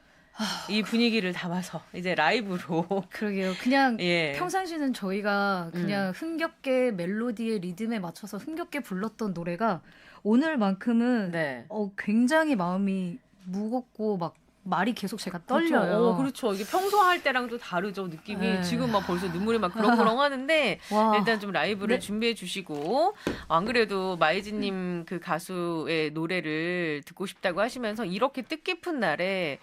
이 분위기를 담아서 이제 라이브로 그러게요. 그냥 예. 평상시는 저희가 그냥 흥겹게 멜로디의 리듬에 맞춰서 흥겹게 불렀던 노래가 오늘만큼은 네. 굉장히 마음이 무겁고 막 말이 계속 제가 떨려요. 그렇죠. 이게 평소 할 때랑 또 다르죠. 느낌이. 네. 지금 막 벌써 눈물이 막 그렁그렁 하는데 와. 일단 좀 라이브를 네. 준비해 주시고 안 그래도 마이진님 그 가수의 노래를 듣고 싶다고 하시면서 이렇게 뜻깊은 날에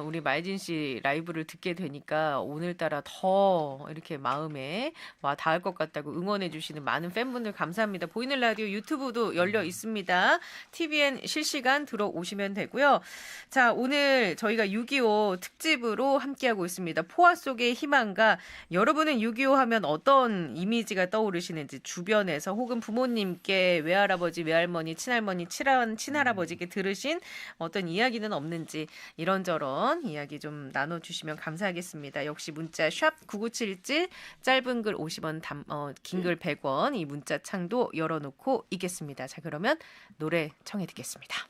우리 마이진 씨 라이브를 듣게 되니까 오늘따라 더 이렇게 마음에 와 닿을 것 같다고 응원해 주시는 많은 팬분들 감사합니다. 보이는 라디오 유튜브도 열려 있습니다. TVN 실시간 들어오시면 되고요. 자, 오늘 저희가 6.25 특집으로 함께하고 있습니다. 포화 속의 희망가. 여러분은 6.25 하면 어떤 이미지가 떠오르시는지 주변에서 혹은 부모님께 외할아버지, 외할머니, 친할머니, 친할아버지께 들으신 어떤 이야기는 없는지 이런저런 이야기 좀 나눠주시면 감사하겠습니다. 역시 문자 샵 9977 짧은 글 50원 긴 글 100원 이 문자 창도 열어놓고 있겠습니다. 자, 그러면 노래 청해 듣겠습니다.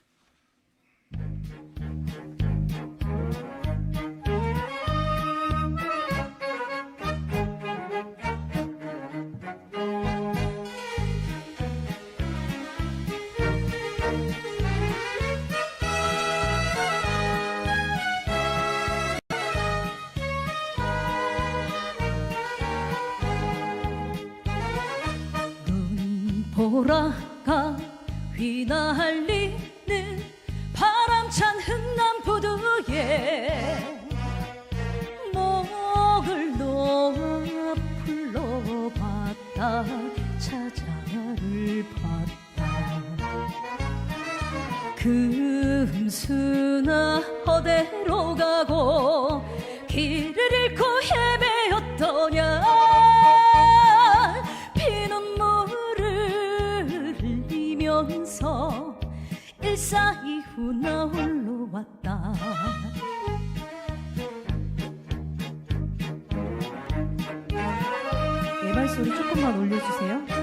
보라가 휘날리는 바람찬 흥남부두에 목을 놓아 불러봤다 찾아를 봤다 금수나 어디로 가고 길을 잃고 헤매었더냐 일사이후 나 홀로 왔다 예발소리 조금만 올려주세요.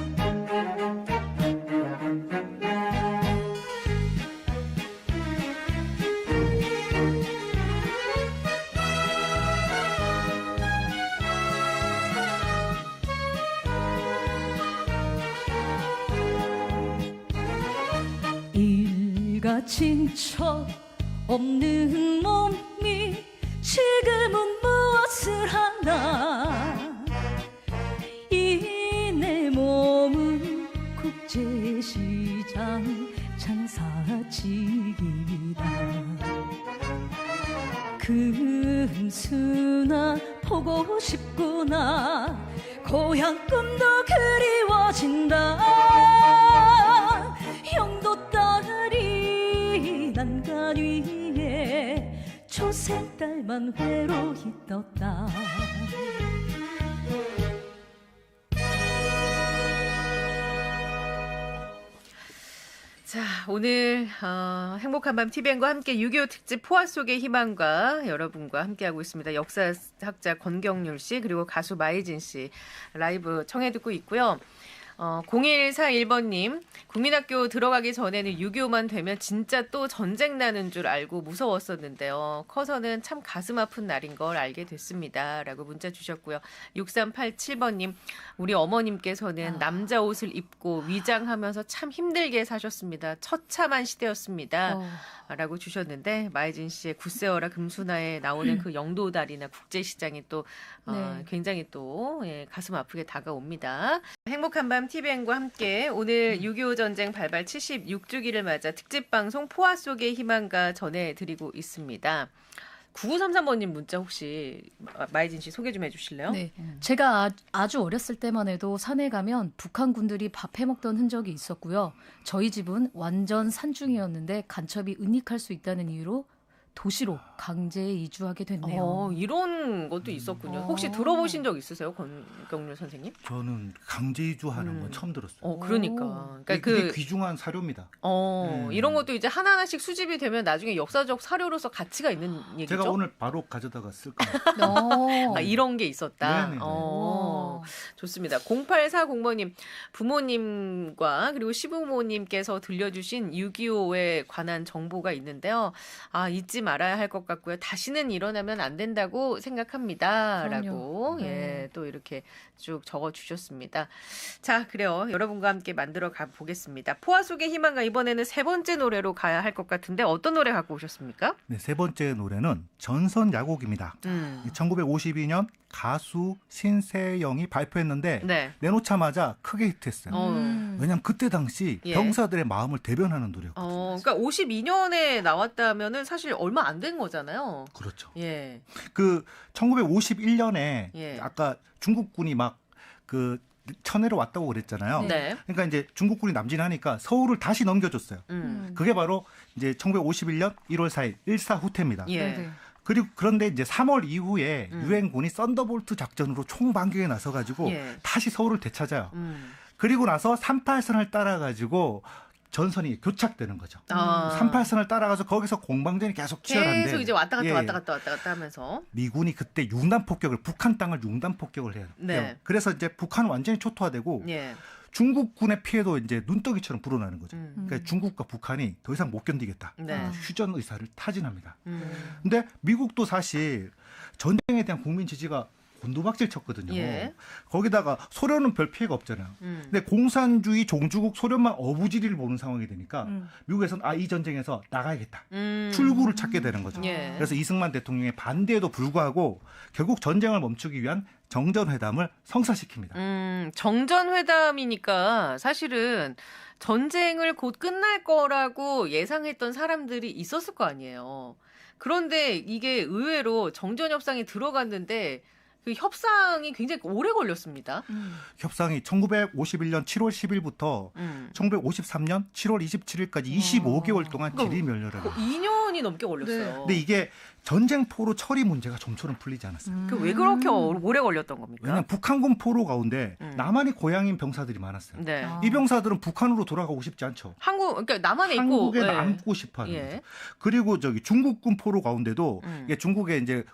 친척 없는 몸이 지금은 무엇을 하나 이 내 몸은 국제시장 장사직이다 금수나 보고 싶구나. 고향 꿈도 그리워진다. 영도 딸이 난간 위에 초생딸만 외로이 떴다. 자, 오늘 행복한 밤 TVN과 함께 6.25 특집 포화 속의 희망과 여러분과 함께하고 있습니다. 역사학자 권경률 씨 그리고 가수 마이진 씨 라이브 청해 듣고 있고요. 0141번님, 국민학교 들어가기 전에는 6.25만 되면 진짜 또 전쟁 나는 줄 알고 무서웠었는데요. 커서는 참 가슴 아픈 날인 걸 알게 됐습니다. 라고 문자 주셨고요. 6387번님, 우리 어머님께서는 남자 옷을 입고 위장하면서 참 힘들게 사셨습니다. 처참한 시대였습니다. 라고 주셨는데, 마이진 씨의 굿세어라 금수나에 나오는 그 영도다리나 국제시장이 또 네. 굉장히 또 가슴 아프게 다가옵니다. 행복한 밤 TVN과 함께 오늘 6.25 전쟁 발발 76주기를 맞아 특집 방송 포화 속의 희망가 전해드리고 있습니다. 9933번님 문자 혹시 마이진 씨 소개 좀 해주실래요? 네. 제가 아주 어렸을 때만 해도 산에 가면 북한 군들이 밥 해먹던 흔적이 있었고요. 저희 집은 완전 산중이었는데 간첩이 은닉할 수 있다는 이유로 도시로 강제 이주하게 됐네요. 이런 것도 있었군요. 혹시 들어보신 적 있으세요, 권경률 선생님? 저는 강제 이주하는 건 처음 들었어요. 그러니까 그게 귀중한 사료입니다. 이런 것도 이제 하나하나씩 수집이 되면 나중에 역사적 사료로서 가치가 있는 얘기죠. 제가 오늘 바로 가져다가 쓸 거예요. 이런 게 있었다. 네네. 좋습니다. 0840번님, 부모님과 그리고 시부모님께서 들려주신 6.25에 관한 정보가 있는데요. 잊지 말아야 할 것 같고요. 다시는 일어나면 안 된다고 생각합니다. 라고 또 이렇게 쭉 적어주셨습니다. 자, 그래요. 여러분과 함께 만들어 가보겠습니다. 포화 속의 희망가 이번에는 세 번째 노래로 가야 할 것 같은데 어떤 노래 갖고 오셨습니까? 네, 세 번째 노래는 전선 야곡입니다. 1952년 가수 신세영이 발표했는데 네. 내놓자마자 크게 히트했어요. 왜냐하면 그때 당시 병사들의 마음을 대변하는 노래였거든요. 그러니까 52년에 나왔다면은 사실 얼마 안 된 거잖아요. 그렇죠. 예. 그 1951년에 예. 아까 중국군이 막 그 천해로 왔다고 그랬잖아요. 네. 그러니까 이제 중국군이 남진하니까 서울을 다시 넘겨줬어요. 그게 바로 이제 1951년 1월 4일 일사후퇴입니다. 예. 네네. 그리고 그런데 이제 3월 이후에 유엔군이 썬더볼트 작전으로 총반격에 나서가지고 다시 서울을 되찾아요. 그리고 나서 38선을 따라가지고 전선이 교착되는 거죠. 38선을 따라가서 거기서 공방전이 계속 치열한데 계속 이제 왔다 갔다 하면서 미군이 그때 융단 폭격을 북한 땅을 융단 폭격을 해요. 네. 그래서 이제 북한은 완전히 초토화되고 중국군의 피해도 이제 눈덩이처럼 불어나는 거죠. 그러니까 중국과 북한이 더 이상 못 견디겠다. 네. 휴전 의사를 타진합니다. 근데 미국도 사실 전쟁에 대한 국민 지지가 곤두박질 쳤거든요. 거기다가 소련은 별 피해가 없잖아요. 근데 공산주의 종주국 소련만 어부지리를 보는 상황이 되니까 미국에서는 이 전쟁에서 나가야겠다. 출구를 찾게 되는 거죠. 그래서 이승만 대통령의 반대에도 불구하고 결국 전쟁을 멈추기 위한 정전회담을 성사시킵니다. 정전회담이니까 사실은 전쟁을 곧 끝날 거라고 예상했던 사람들이 있었을 거 아니에요. 그런데 이게 의외로 정전협상에 들어갔는데 그 협상이 굉장히 오래 걸렸습니다. 협상이 1951년 7월 10일부터 1953년 7월 27일까지 25개월 동안 질의멸렬을 해요. 2년이 넘게 걸렸어요. 근데 이게 전쟁포로 처리 문제가 좀처럼 풀리지 않았어요. 왜 그렇게 오래 걸렸던 겁니까? 왜냐하면 북한군 포로 가운데 남한이 고향인 병사들이 많았어요. 네. 이 병사들은 북한으로 돌아가고 싶지 않죠. 그러니까 남한에 있고 한국에 남고 싶어하는 거죠. 그리고 저기 중국군 포로 가운데도 이게 중국에 이제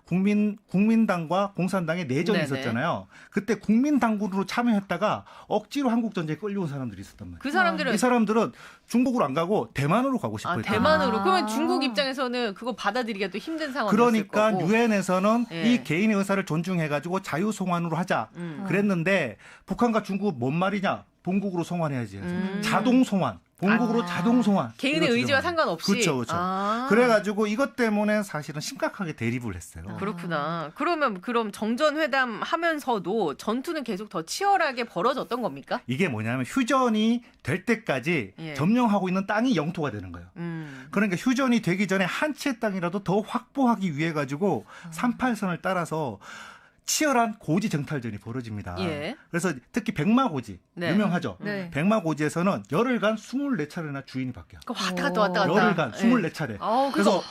국민당과 공산당의 내전이 네네. 있었잖아요. 그때 국민당군으로 참여했다가 억지로 한국 전쟁에 끌려온 사람들이 있었단 말이에요. 그 사람들은 이 사람들은 중국으로 안 가고 대만으로 가고 싶어했다. 대만으로. 그러면 중국 입장에서는 그거 받아들이기가 또 힘든 상황이었을 그러니까 거고. 유엔에서는 예. 이 개인의 의사를 존중해가지고 자유송환으로 하자 그랬는데 북한과 중국 뭔 말이냐? 본국으로 송환해야지. 자동 송환. 본국으로 자동 송환. 개인의 의지와 상관없이. 그렇죠. 그래가지고 이것 때문에 사실은 심각하게 대립을 했어요. 그렇구나. 그럼 정전회담 하면서도 전투는 계속 더 치열하게 벌어졌던 겁니까? 이게 뭐냐면 휴전이 될 때까지 점령하고 있는 땅이 영토가 되는 거예요. 그러니까 휴전이 되기 전에 한 채 땅이라도 더 확보하기 위해 가지고 38선을 따라서 치열한 고지 정탈전이 벌어집니다. 예. 그래서 특히 백마고지 네. 유명하죠. 네. 백마고지에서는 열흘간 24차례나 주인이 바뀌어요. 그 왔다 갔다 왔다 갔다. 열흘간 예. 24차례. 그래서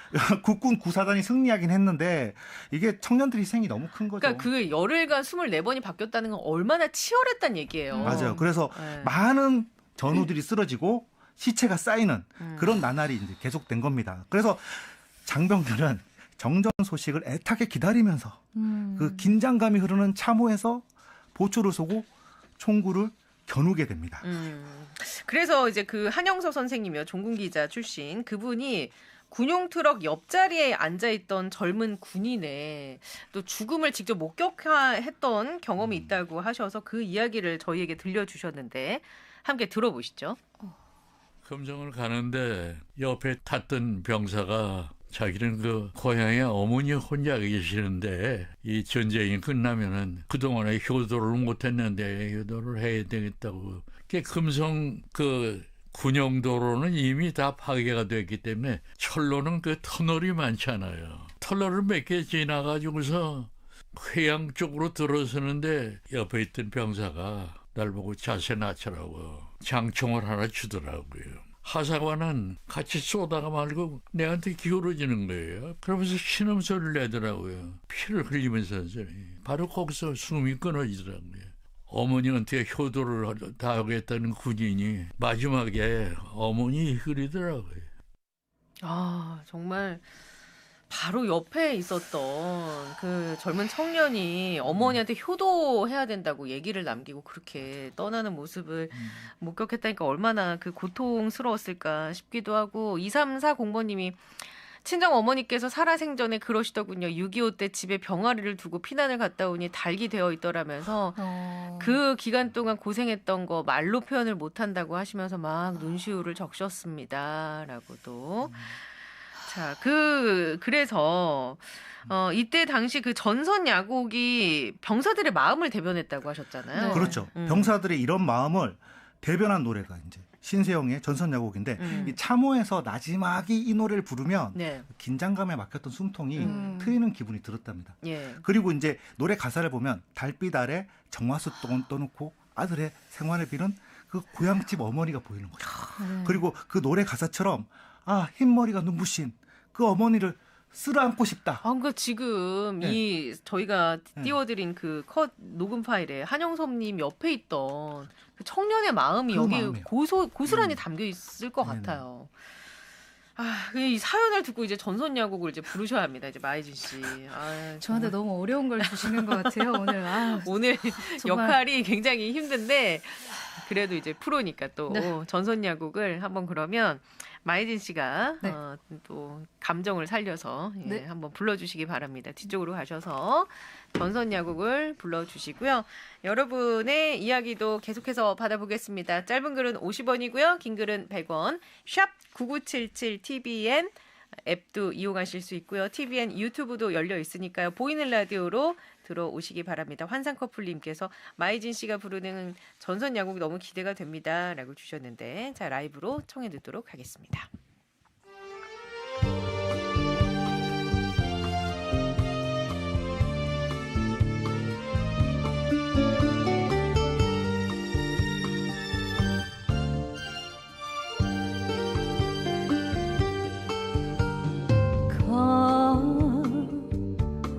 그래서 국군 구사단이 승리하긴 했는데 이게 청년들 희생이 너무 큰 거죠. 그러니까 그 열흘간 24번이 바뀌었다는 건 얼마나 치열했단 얘기예요. 맞아요. 그래서 네. 많은 전우들이 쓰러지고 시체가 쌓이는 그런 나날이 이제 계속된 겁니다. 그래서 장병들은 정전 소식을 애타게 기다리면서 그 긴장감이 흐르는 참호에서 보초를 서고 총구를 겨누게 됩니다. 그래서 이제 그 한영서 선생님이요, 종군 기자 출신 그분이 군용 트럭 옆자리에 앉아있던 젊은 군인의 또 죽음을 직접 목격했던 경험이 있다고 하셔서 그 이야기를 저희에게 들려주셨는데 함께 들어보시죠. 금정을 가는데 옆에 탔던 병사가 자기는 그 고향에 어머니 혼자 계시는데 이 전쟁이 끝나면은 그동안에 효도를 못했는데 효도를 해야 되겠다고. 금성 그 군용도로는 이미 다 파괴가 됐기 때문에 철로는 그 터널이 많잖아요. 터널을 몇 개 지나가지고서 회양 쪽으로 들어서는데 옆에 있던 병사가 날 보고 자세 낮추라고 장총을 하나 주더라고요. 하사관은 같이 쏘다가 말고 내한테 기울어지는 거예요. 그러면서 신음소리를 내더라고요. 피를 흘리면서 바로 거기서 숨이 끊어지더라고요. 어머니한테 효도를 다하겠다는 군인이 마지막에 어머니 흐리더라고요. 아, 정말 바로 옆에 있었던 그 젊은 청년이 어머니한테 효도해야 된다고 얘기를 남기고 그렇게 떠나는 모습을 목격했다니까 얼마나 그 고통스러웠을까 싶기도 하고 2340번님이 친정 어머니께서 살아생전에 그러시더군요. 6.25 때 집에 병아리를 두고 피난을 갔다 오니 닭이 되어 있더라면서 그 기간 동안 고생했던 거 말로 표현을 못한다고 하시면서 막 눈시울을 적셨습니다. 라고도. 자, 그래서 이때 당시 그 전선 야곡이 병사들의 마음을 대변했다고 하셨잖아요. 네. 그렇죠. 병사들의 이런 마음을 대변한 노래가 이제 신세영의 전선야곡인데 이 참호에서 마지막에 이 노래를 부르면 네. 긴장감에 막혔던 숨통이 트이는 기분이 들었답니다. 예. 그리고 이제 노래 가사를 보면 달빛 아래 정화수 떠놓고 아들의 생활을 비는 그 고향집 어머니가 보이는 거죠. 그리고 그 노래 가사처럼 흰머리가 눈부신 그 어머니를 쓸어안고 싶다. 그러니까 지금 네. 이 저희가 띄워드린 그 컷 녹음 파일에 한영섭님 옆에 있던 그 청년의 마음이 그 여기 마음이에요. 고스란히 담겨 있을 것 네네. 같아요. 이 사연을 듣고 이제 전선야곡을 이제 부르셔야 합니다. 이제 마이진 씨. 저한테 너무 어려운 걸 주시는 것 같아요 오늘. 오늘 정말. 역할이 굉장히 힘든데 그래도 이제 프로니까 또 네. 전선야곡을 한번 그러면 마이진 씨가 네. 또 감정을 살려서 네. 한번 불러주시기 바랍니다. 뒤쪽으로 가셔서 전선야곡을 불러주시고요. 여러분의 이야기도 계속해서 받아보겠습니다. 짧은 글은 50원이고요. 긴 글은 100원. 샵 9977 TVN 앱도 이용하실 수 있고요. TVN 유튜브도 열려 있으니까요. 보이는 라디오로 들어오시기 바랍니다. 환상커플님께서 마이진 씨가 부르는 전선야곡이 너무 기대가 됩니다. 라고 주셨는데 자 라이브로 청해 듣도록 하겠습니다.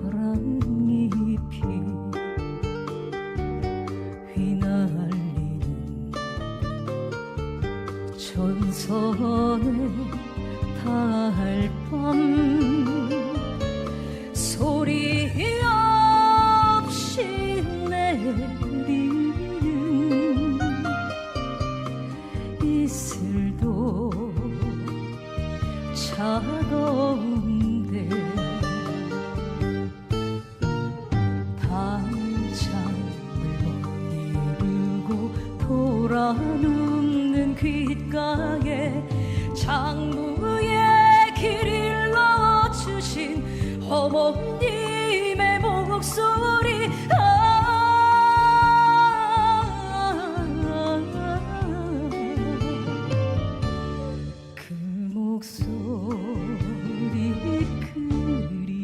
가랑잎이 휘날리는 전선의 달밤 소리 없이 내리는 이슬도 차가운데 반창을 이루고 돌아 눕는 귓가에 장부의 길 일러주신 어머님의 목소리 그 목소리 그리워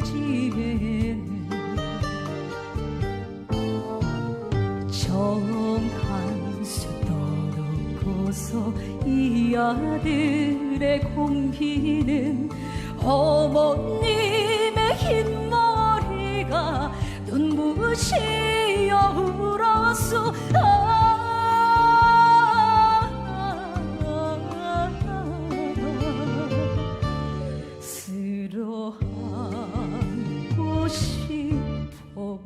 집에는 정한수 떠놓고서 이 아들의 공기는 어머님의 흰 머리가 눈부시어 울었소. 쓰러하고 싶었소.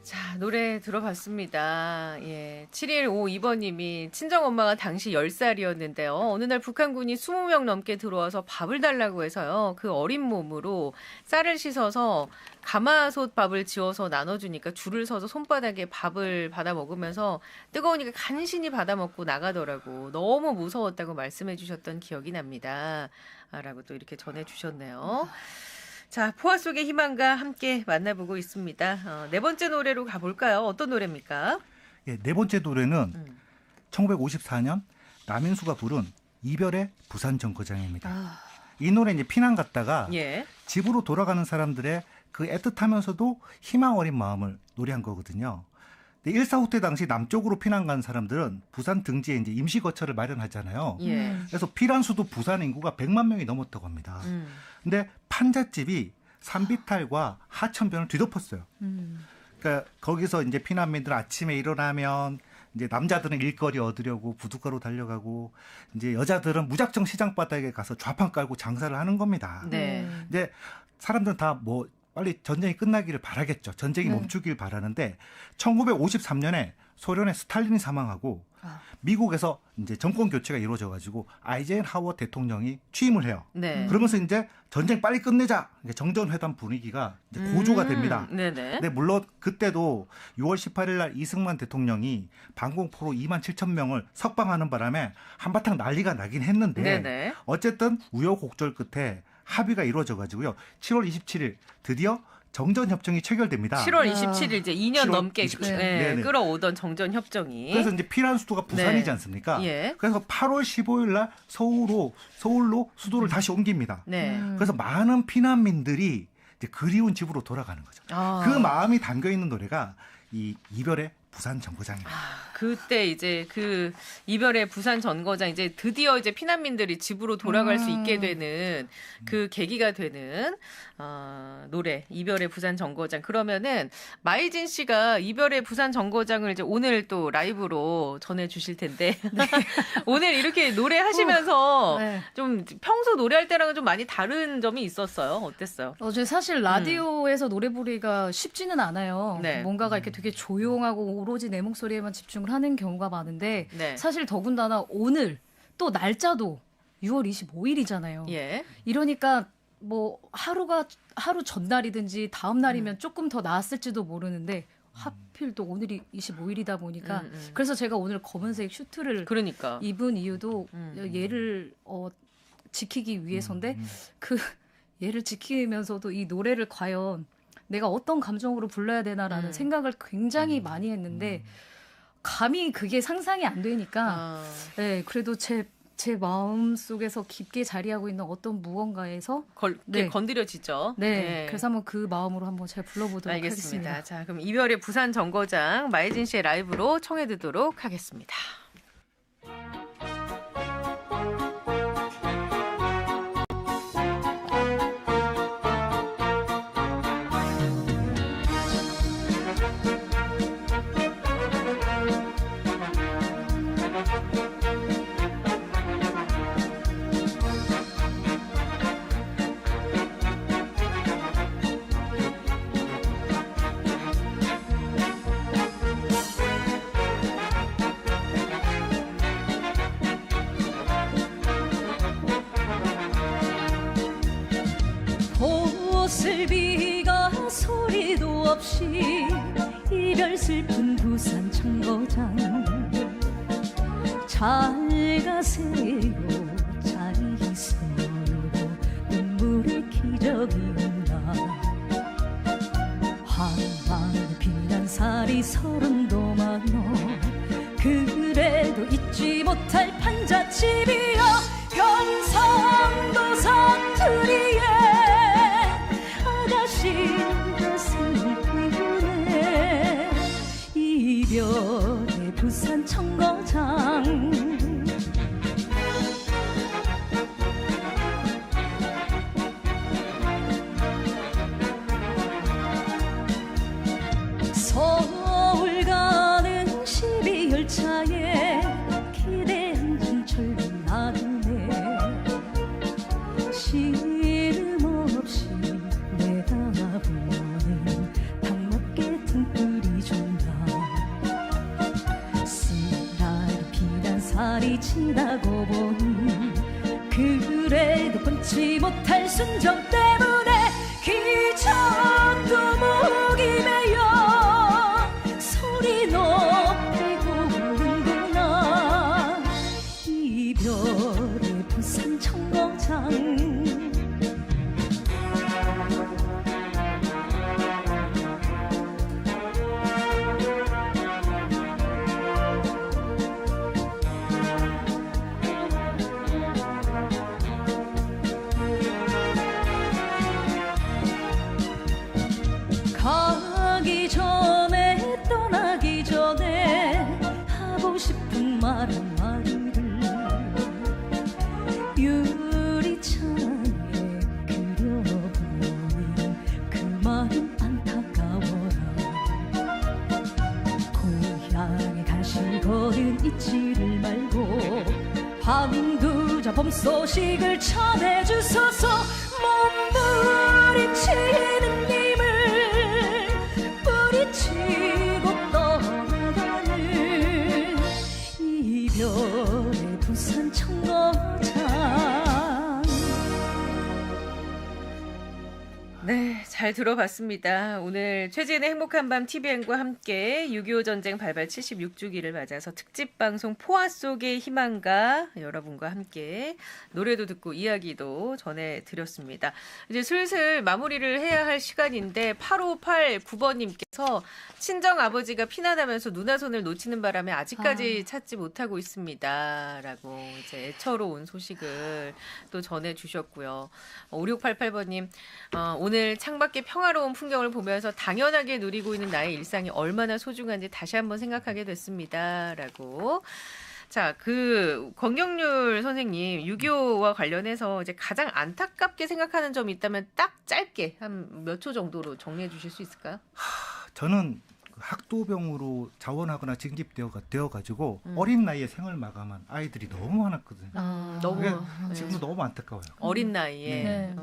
자, 노래 들어봤습니다. 예. 7152번님이 친정엄마가 당시 10살이었는데요. 어느 날 북한군이 20명 넘게 들어와서 밥을 달라고 해서요. 그 어린 몸으로 쌀을 씻어서 가마솥 밥을 지어서 나눠주니까 줄을 서서 손바닥에 밥을 받아 먹으면서 뜨거우니까 간신히 받아 먹고 나가더라고. 너무 무서웠다고 말씀해 주셨던 기억이 납니다. 라고 또 이렇게 전해주셨네요. 자, 포화 속의 희망과 함께 만나보고 있습니다. 네 번째 노래로 가볼까요? 어떤 노래입니까? 예, 네 번째 노래는 1954년 남인수가 부른 이별의 부산 정거장입니다. 이 노래 이제 피난 갔다가 예. 집으로 돌아가는 사람들의 그 애틋하면서도 희망 어린 마음을 노래한 거거든요. 1.4후 때 당시 남쪽으로 피난 간 사람들은 부산 등지에 이제 임시 거처를 마련하잖아요. 예. 그래서 피란 수도 부산 인구가 100만 명이 넘었다고 합니다. 근데 판잣집이 산비탈과 하천변을 뒤덮었어요. 그러니까 거기서 이제 피난민들 아침에 일어나면 이제 남자들은 일거리 얻으려고 부둣가로 달려가고 이제 여자들은 무작정 시장 바닥에 가서 좌판 깔고 장사를 하는 겁니다. 네. 이제 사람들은 다 뭐 빨리 전쟁이 끝나기를 바라겠죠. 전쟁이 네. 멈추길 바라는데 1953년에 소련의 스탈린이 사망하고 미국에서 이제 정권 교체가 이루어져가지고 아이젠하워 대통령이 취임을 해요. 네. 그러면서 이제 전쟁 빨리 끝내자. 정전회담 분위기가 이제 고조가 됩니다. 네네. 근데 물론 그때도 6월 18일 날 이승만 대통령이 방공포로 2만 7천 명을 석방하는 바람에 한바탕 난리가 나긴 했는데 네네. 어쨌든 우여곡절 끝에 합의가 이루어져가지고요. 7월 27일 드디어 정전협정이 체결됩니다. 7월 27일 이제 2년 7월 넘게 27일. 예, 네네. 끌어오던 정전협정이. 그래서 이제 피난 수도가 부산이지 네. 않습니까? 예. 그래서 8월 15일 날 서울로 수도를 다시 옮깁니다. 네. 그래서 많은 피난민들이 이제 그리운 집으로 돌아가는 거죠. 아. 그 마음이 담겨 있는 노래가 이 이별의 부산 정거장입니다. 그때 이제 그 이별의 부산 전거장 이제 드디어 이제 피난민들이 집으로 돌아갈 수 있게 되는 그 계기가 되는 노래 이별의 부산 정거장. 그러면은 마이진 씨가 이별의 부산 정거장을 이제 오늘 또 라이브로 전해 주실 텐데 오늘 이렇게 노래하시면서 네. 좀 평소 노래할 때랑은 좀 많이 다른 점이 있었어요. 어땠어요? 어제 사실 라디오에서 노래 부르기가 쉽지는 않아요. 네. 뭔가가 이렇게 되게 조용하고 오로지 내 목소리에만 집중을 하는 경우가 많은데 네. 사실 더군다나 오늘 또 날짜도 6월 25일이잖아요. 예. 이러니까 뭐 하루 전날이든지 다음 날이면 조금 더 나았을지도 모르는데 하필 또 오늘이 25일이다 보니까 그래서 제가 오늘 검은색 슈트를 그러니까. 입은 이유도 얘를 지키기 위해서인데 그 얘를 지키면서도 이 노래를 과연 내가 어떤 감정으로 불러야 되나라는 생각을 굉장히 많이 했는데 감히 그게 상상이 안 되니까 네, 그래도 제 마음 속에서 깊게 자리하고 있는 어떤 무언가에서 네. 건드려지죠. 네, 그래서 한번 그 마음으로 한번 제가 불러보도록 알겠습니다. 하겠습니다. 자, 그럼 이별의 부산 정거장 마이진 씨의 라이브로 청해 듣도록 하겠습니다. 보슬비가 소리도 없이 이별 슬픈 부산 정거장 잘 가세요 잘 있어요 눈물의 기적이 없나 한밤 피난살이 서른도 많어 그래도 잊지 못할 판잣집이여 경상도 사투리에 아가씨가 슬프네 이별의 부산 청거장 서울 가는 12열차에 기대한 진철 나두네 시름 없이 내다보는 닭먹게 등불이 좋나 쓰라리 피난 살이 지나고 보니 그래도 끊지 못할 순정 때문에 기적도 목이 메여 소리 높이 부르는구나 이별의 부산 청거장 가기 전에 떠나기 전에 하고 싶은 말 한마디를 유리창에 그려보니 그 말은 안타까워라 고향에 가실 거는 잊지를 말고 황두자 봄 소식을 전해주소서 몸부림치는 님을 뿌리치고 떠나가는 이별의 부산 청거장 네, 잘 들어봤습니다. 오늘 최지은의 행복한 밤 TVN과 함께 6.25 전쟁 발발 76주기를 맞아서 특집 방송 포화 속의 희망가 여러분과 함께 노래도 듣고 이야기도 전해드렸습니다. 이제 슬슬 마무리를 해야 할 시간인데 8589번님께서 친정 아버지가 피난하면서 누나 손을 놓치는 바람에 아직까지 찾지 못하고 있습니다. 라고 이제 애처로운 소식을 또 전해주셨고요. 5688번님 오늘 창밖의 평화로운 풍경을 보면서 당연하게 누리고 있는 나의 일상이 얼마나 소중한지 다시 한번 생각하게 됐습니다. 라고. 자, 권경률 선생님, 6.25와 관련해서 이제 가장 안타깝게 생각하는 점이 있다면 딱 짧게 한 몇 초 정도로 정리해 주실 수 있을까요? 저는 학도병으로 자원하거나 징집되어 가지고 어린 나이에 생을 마감한 아이들이 너무 많았거든요. 너무 그게 지금도 너무 안타까워요. 어린 나이에. 네.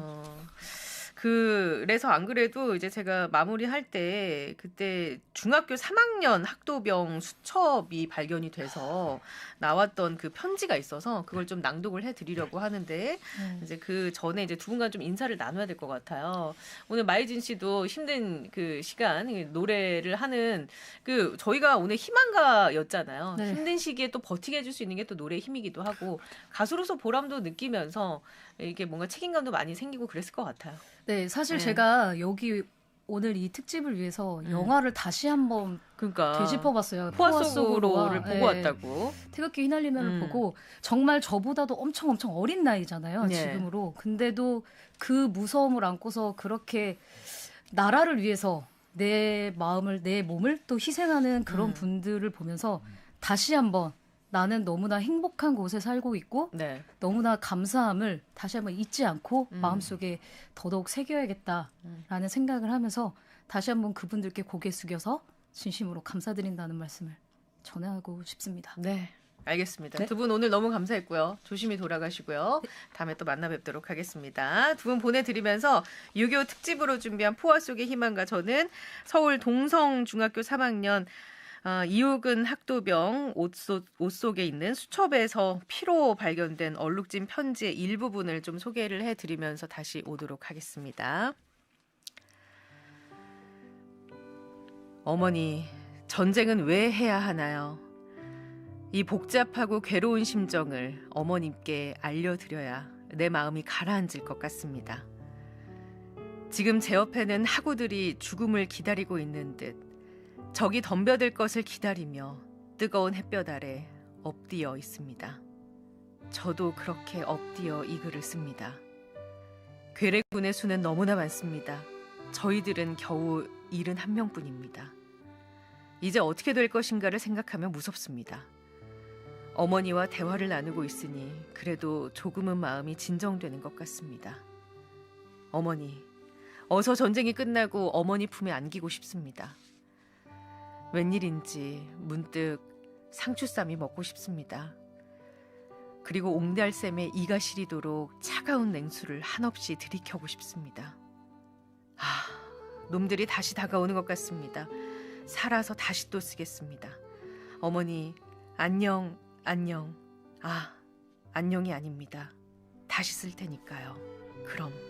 그래서 안 그래도 이제 제가 마무리할 때 그때 중학교 3학년 학도병 수첩이 발견이 돼서 나왔던 그 편지가 있어서 그걸 좀 낭독을 해드리려고 하는데 이제 그 전에 이제 두 분간 좀 인사를 나눠야 될 것 같아요. 오늘 마이진 씨도 힘든 그 시간 노래를 하는 저희가 오늘 희망가였잖아요. 네. 힘든 시기에 또 버티게 해줄 수 있는 게 또 노래의 힘이기도 하고 가수로서 보람도 느끼면서 이게 뭔가 책임감도 많이 생기고 그랬을 것 같아요. 네, 사실 네. 제가 여기 오늘 이 특집을 위해서 영화를 다시 한번 그러니까 되짚어봤어요. 포화 속으로를 네. 보고 왔다고. 태극기 휘날리면을 보고 정말 저보다도 엄청 어린 나이잖아요. 네. 지금으로. 근데도 그 무서움을 안고서 그렇게 나라를 위해서 내 마음을 내 몸을 또 희생하는 그런 분들을 보면서 다시 한번 나는 너무나 행복한 곳에 살고 있고 네. 너무나 감사함을 다시 한번 잊지 않고 마음속에 더더욱 새겨야겠다라는 생각을 하면서 다시 한번 그분들께 고개 숙여서 진심으로 감사드린다는 말씀을 전하고 싶습니다. 네. 알겠습니다. 네. 두 분 오늘 너무 감사했고요. 조심히 돌아가시고요. 다음에 또 만나 뵙도록 하겠습니다. 두 분 보내드리면서 6.25 특집으로 준비한 포화 속의 희망과 저는 서울 동성중학교 3학년 이욱은 학도병 옷 속에 있는 수첩에서 피로 발견된 얼룩진 편지의 일부분을 좀 소개를 해드리면서 다시 오도록 하겠습니다. 어머니, 전쟁은 왜 해야 하나요? 이 복잡하고 괴로운 심정을 어머님께 알려드려야 내 마음이 가라앉을 것 같습니다. 지금 제 옆에는 학우들이 죽음을 기다리고 있는 듯 적이 덤벼들 것을 기다리며 뜨거운 햇볕 아래 엎드려 있습니다. 저도 그렇게 엎드려 이 글을 씁니다. 괴뢰군의 수는 너무나 많습니다. 저희들은 겨우 71명뿐입니다. 이제 어떻게 될 것인가를 생각하면 무섭습니다. 어머니와 대화를 나누고 있으니 그래도 조금은 마음이 진정되는 것 같습니다. 어머니, 어서 전쟁이 끝나고 어머니 품에 안기고 싶습니다. 웬일인지 문득 상추쌈이 먹고 싶습니다. 그리고 옹달샘에 이가 시리도록 차가운 냉수를 한없이 들이켜고 싶습니다. 놈들이 다시 다가오는 것 같습니다. 살아서 다시 또 쓰겠습니다. 어머니, 안녕, 안녕. 안녕이 아닙니다. 다시 쓸 테니까요. 그럼.